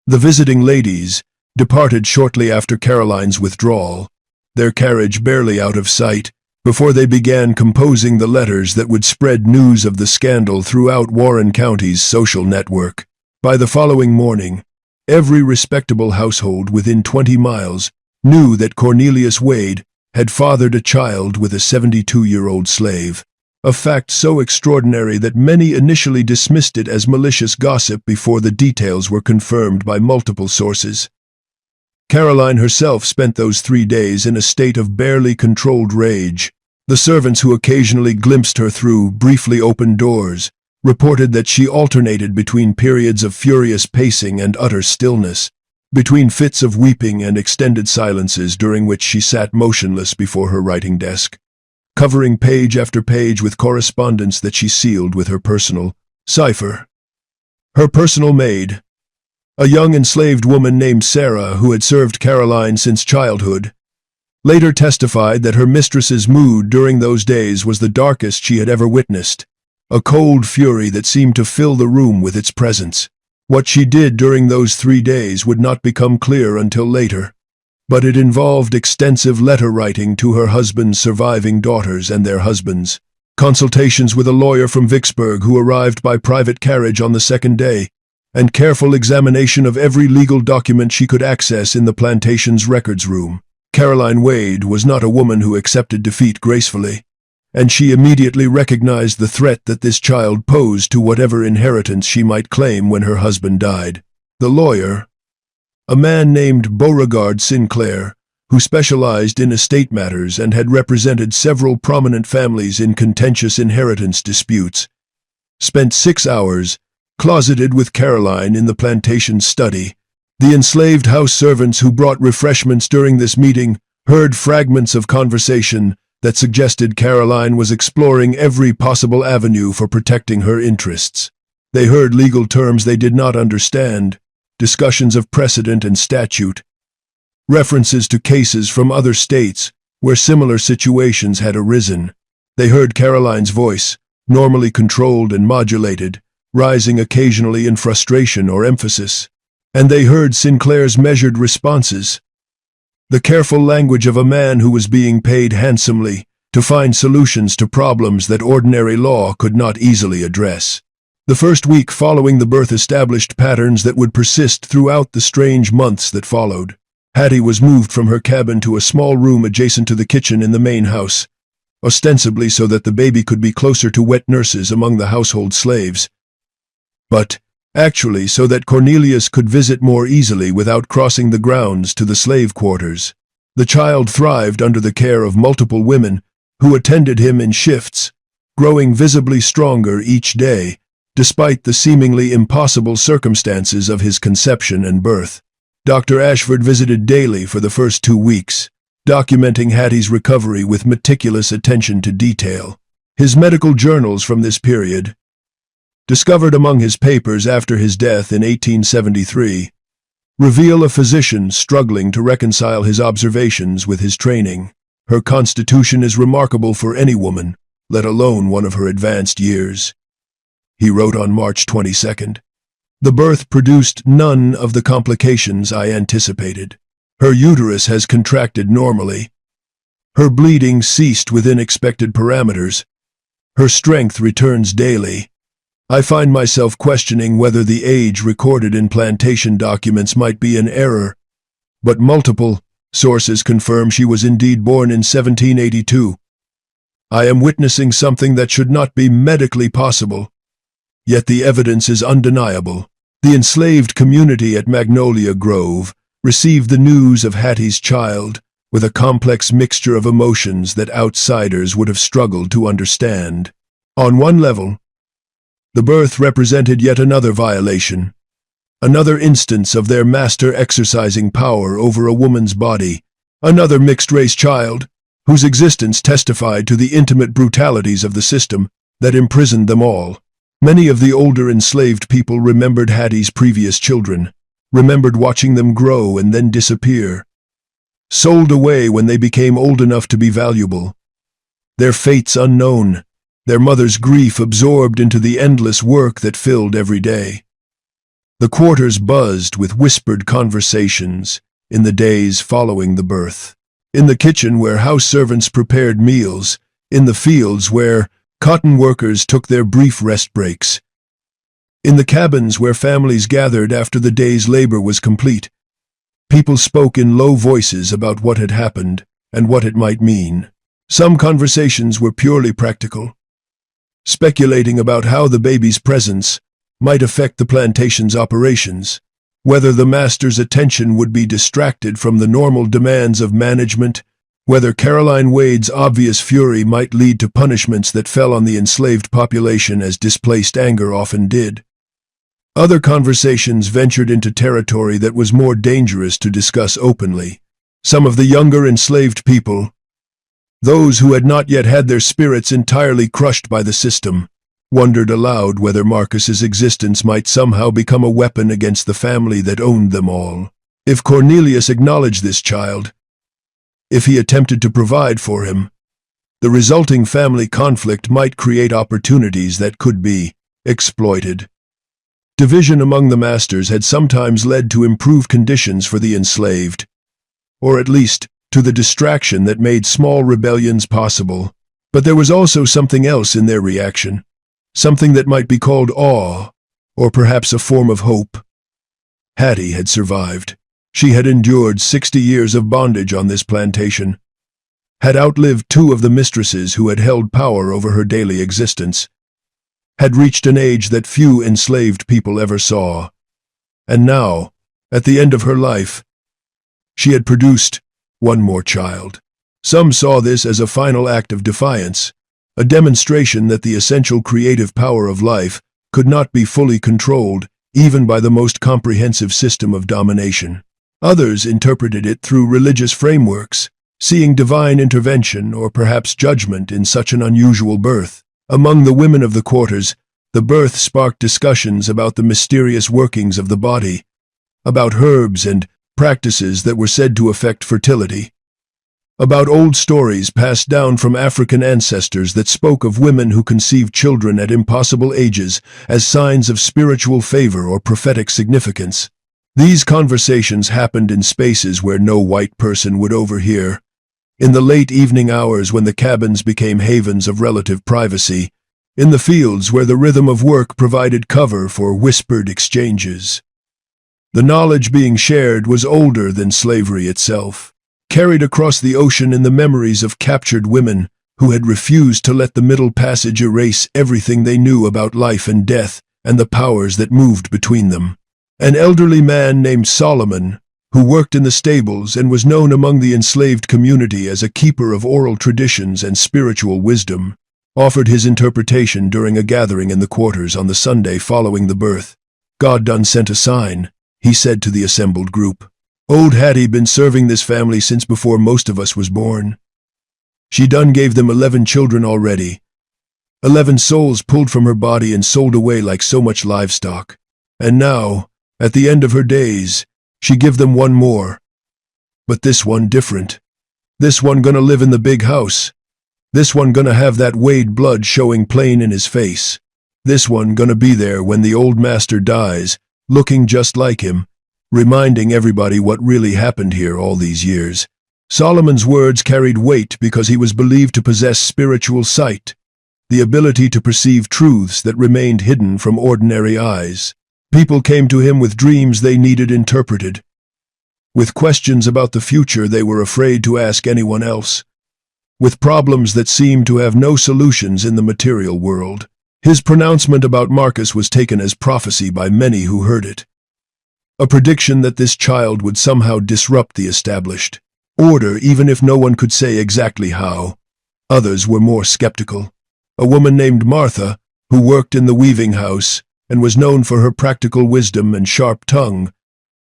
The visiting ladies departed shortly after Caroline's withdrawal, their carriage barely out of sight, before they began composing the letters that would spread news of the scandal throughout Warren County's social network. By the following morning, every respectable household within 20 miles knew that Cornelius Wade had fathered a child with a 72-year-old slave, a fact so extraordinary that many initially dismissed it as malicious gossip before the details were confirmed by multiple sources. Caroline herself spent those 3 days in a state of barely controlled rage. The servants who occasionally glimpsed her through briefly open doors reported that she alternated between periods of furious pacing and utter stillness, between fits of weeping and extended silences during which she sat motionless before her writing desk, covering page after page with correspondence that she sealed with her personal cipher. Her personal maid, a young enslaved woman named Sarah who had served Caroline since childhood, later testified that her mistress's mood during those days was the darkest she had ever witnessed, a cold fury that seemed to fill the room with its presence. What she did during those 3 days would not become clear until later, but it involved extensive letter writing to her husband's surviving daughters and their husbands, consultations with a lawyer from Vicksburg who arrived by private carriage on the 2nd day, and careful examination of every legal document she could access in the plantation's records room. Caroline Wade was not a woman who accepted defeat gracefully, and she immediately recognized the threat that this child posed to whatever inheritance she might claim when her husband died. The lawyer, a man named Beauregard Sinclair, who specialized in estate matters and had represented several prominent families in contentious inheritance disputes, spent 6 hours closeted with Caroline in the plantation's study. The enslaved house servants who brought refreshments during this meeting heard fragments of conversation that suggested Caroline was exploring every possible avenue for protecting her interests. They heard legal terms they did not understand, discussions of precedent and statute, references to cases from other states where similar situations had arisen. They heard Caroline's voice, normally controlled and modulated, rising occasionally in frustration or emphasis, and they heard Sinclair's measured responses, the careful language of a man who was being paid handsomely to find solutions to problems that ordinary law could not easily address. The first week following the birth established patterns that would persist throughout the strange months that followed. Hattie was moved from her cabin to a small room adjacent to the kitchen in the main house, ostensibly so that the baby could be closer to wet nurses among the household slaves, but actually so that Cornelius could visit more easily without crossing the grounds to the slave quarters. The child thrived under the care of multiple women who attended him in shifts, growing visibly stronger each day, despite the seemingly impossible circumstances of his conception and birth. Dr. Ashford visited daily for the first 2 weeks, documenting Hattie's recovery with meticulous attention to detail. His medical journals from this period, discovered among his papers after his death in 1873, reveal a physician struggling to reconcile his observations with his training. Her constitution is remarkable for any woman, let alone one of her advanced years, he wrote on March 22nd. The birth produced none of the complications I anticipated. Her uterus has contracted normally. Her bleeding ceased within expected parameters. Her strength returns daily. I find myself questioning whether the age recorded in plantation documents might be an error, but multiple sources confirm she was indeed born in 1782. I am witnessing something that should not be medically possible, yet the evidence is undeniable. The enslaved community at Magnolia Grove received the news of Hattie's child with a complex mixture of emotions that outsiders would have struggled to understand. On one level, the birth represented yet another violation, another instance of their master exercising power over a woman's body, another mixed-race child whose existence testified to the intimate brutalities of the system that imprisoned them all. Many of the older enslaved people remembered Hattie's previous children, remembered watching them grow and then disappear, sold away when they became old enough to be valuable, their fates unknown, their mother's grief absorbed into the endless work that filled every day. The quarters buzzed with whispered conversations in the days following the birth. In the kitchen where house servants prepared meals, in the fields where cotton workers took their brief rest breaks, in the cabins where families gathered after the day's labor was complete, people spoke in low voices about what had happened and what it might mean. Some conversations were purely practical, speculating about how the baby's presence might affect the plantation's operations, whether the master's attention would be distracted from the normal demands of management, whether Caroline Wade's obvious fury might lead to punishments that fell on the enslaved population as displaced anger often did. Other conversations ventured into territory that was more dangerous to discuss openly. Some of the younger enslaved people, those who had not yet had their spirits entirely crushed by the system, wondered aloud whether Marcus's existence might somehow become a weapon against the family that owned them all. If Cornelius acknowledged this child, if he attempted to provide for him, the resulting family conflict might create opportunities that could be exploited. Division among the masters had sometimes led to improved conditions for the enslaved, or at least to the distraction that made small rebellions possible. But there was also something else in their reaction, something that might be called awe, or perhaps a form of hope. Hattie had survived. She had endured 60 years of bondage on this plantation, had outlived two of the mistresses who had held power over her daily existence, had reached an age that few enslaved people ever saw, and now, at the end of her life, she had produced one more child. Some saw this as a final act of defiance, a demonstration that the essential creative power of life could not be fully controlled even by the most comprehensive system of domination. Others interpreted it through religious frameworks, seeing divine intervention or perhaps judgment in such an unusual birth. Among the women of the quarters, the birth sparked discussions about the mysterious workings of the body, about herbs and practices that were said to affect fertility, about old stories passed down from African ancestors that spoke of women who conceived children at impossible ages as signs of spiritual favor or prophetic significance. These conversations happened in spaces where no white person would overhear, in the late evening hours when the cabins became havens of relative privacy, in the fields where the rhythm of work provided cover for whispered exchanges. The knowledge being shared was older than slavery itself, carried across the ocean in the memories of captured women who had refused to let the Middle Passage erase everything they knew about life and death and the powers that moved between them. An elderly man named Solomon, who worked in the stables and was known among the enslaved community as a keeper of oral traditions and spiritual wisdom, offered his interpretation during a gathering in the quarters on the Sunday following the birth. "God done sent a sign," he said to the assembled group. "Old Hattie been serving this family since before most of us was born. She done gave them 11 children already. 11 souls pulled from her body and sold away like so much livestock. And now, at the end of her days, she give them one more. But this one different. This one gonna live in the big house. This one gonna have that Wade blood showing plain in his face. This one gonna be there when the old master dies, looking just like him, reminding everybody what really happened here all these years." Solomon's words carried weight because he was believed to possess spiritual sight, the ability to perceive truths that remained hidden from ordinary eyes. People came to him with dreams they needed interpreted, with questions about the future they were afraid to ask anyone else, with problems that seemed to have no solutions in the material world. His pronouncement about Marcus was taken as prophecy by many who heard it, a prediction that this child would somehow disrupt the established order, even if no one could say exactly how. Others were more skeptical. A woman named Martha, who worked in the weaving house and was known for her practical wisdom and sharp tongue,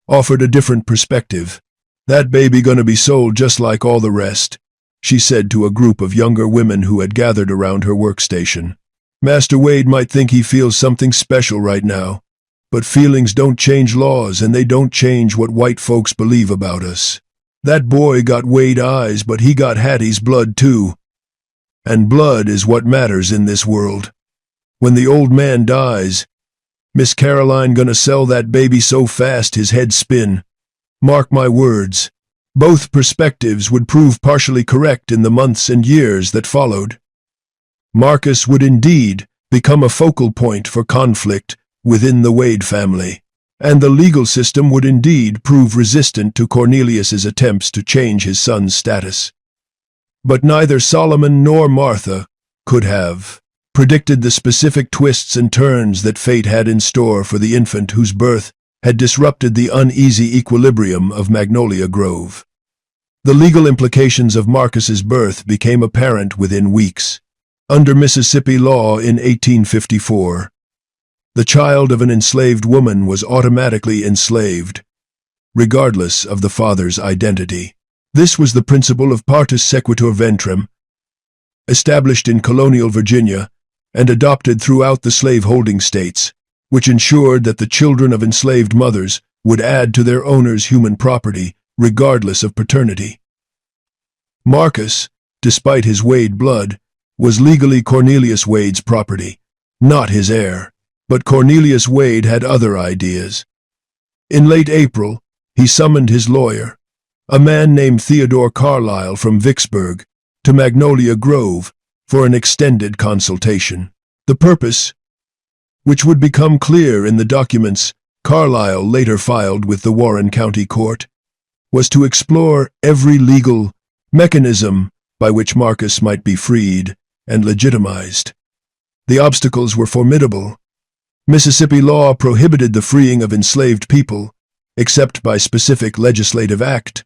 offered a different perspective. "That baby gonna be sold just like all the rest," she said to a group of younger women who had gathered around her workstation. "Master Wade might think he feels something special right now, but feelings don't change laws and they don't change what white folks believe about us. That boy got Wade eyes, but he got Hattie's blood too. And blood is what matters in this world. When the old man dies, Miss Caroline gonna sell that baby so fast his head spin. Mark my words." Both perspectives would prove partially correct in the months and years that followed. Marcus would indeed become a focal point for conflict within the Wade family, and the legal system would indeed prove resistant to Cornelius's attempts to change his son's status. But neither Solomon nor Martha could have predicted the specific twists and turns that fate had in store for the infant whose birth had disrupted the uneasy equilibrium of Magnolia Grove. The legal implications of Marcus's birth became apparent within weeks. Under Mississippi law in 1854, the child of an enslaved woman was automatically enslaved, regardless of the father's identity. This was the principle of partus sequitur ventrem, established in colonial Virginia and adopted throughout the slave-holding states, which ensured that the children of enslaved mothers would add to their owners' human property, regardless of paternity. Marcus, despite his Wade blood, was legally Cornelius Wade's property, not his heir. But Cornelius Wade had other ideas. In late April, he summoned his lawyer, a man named Theodore Carlyle from Vicksburg, to Magnolia Grove for an extended consultation. The purpose, which would become clear in the documents Carlyle later filed with the Warren County Court, was to explore every legal mechanism by which Marcus might be freed and legitimized. The obstacles were formidable. Mississippi law prohibited the freeing of enslaved people, except by specific legislative act,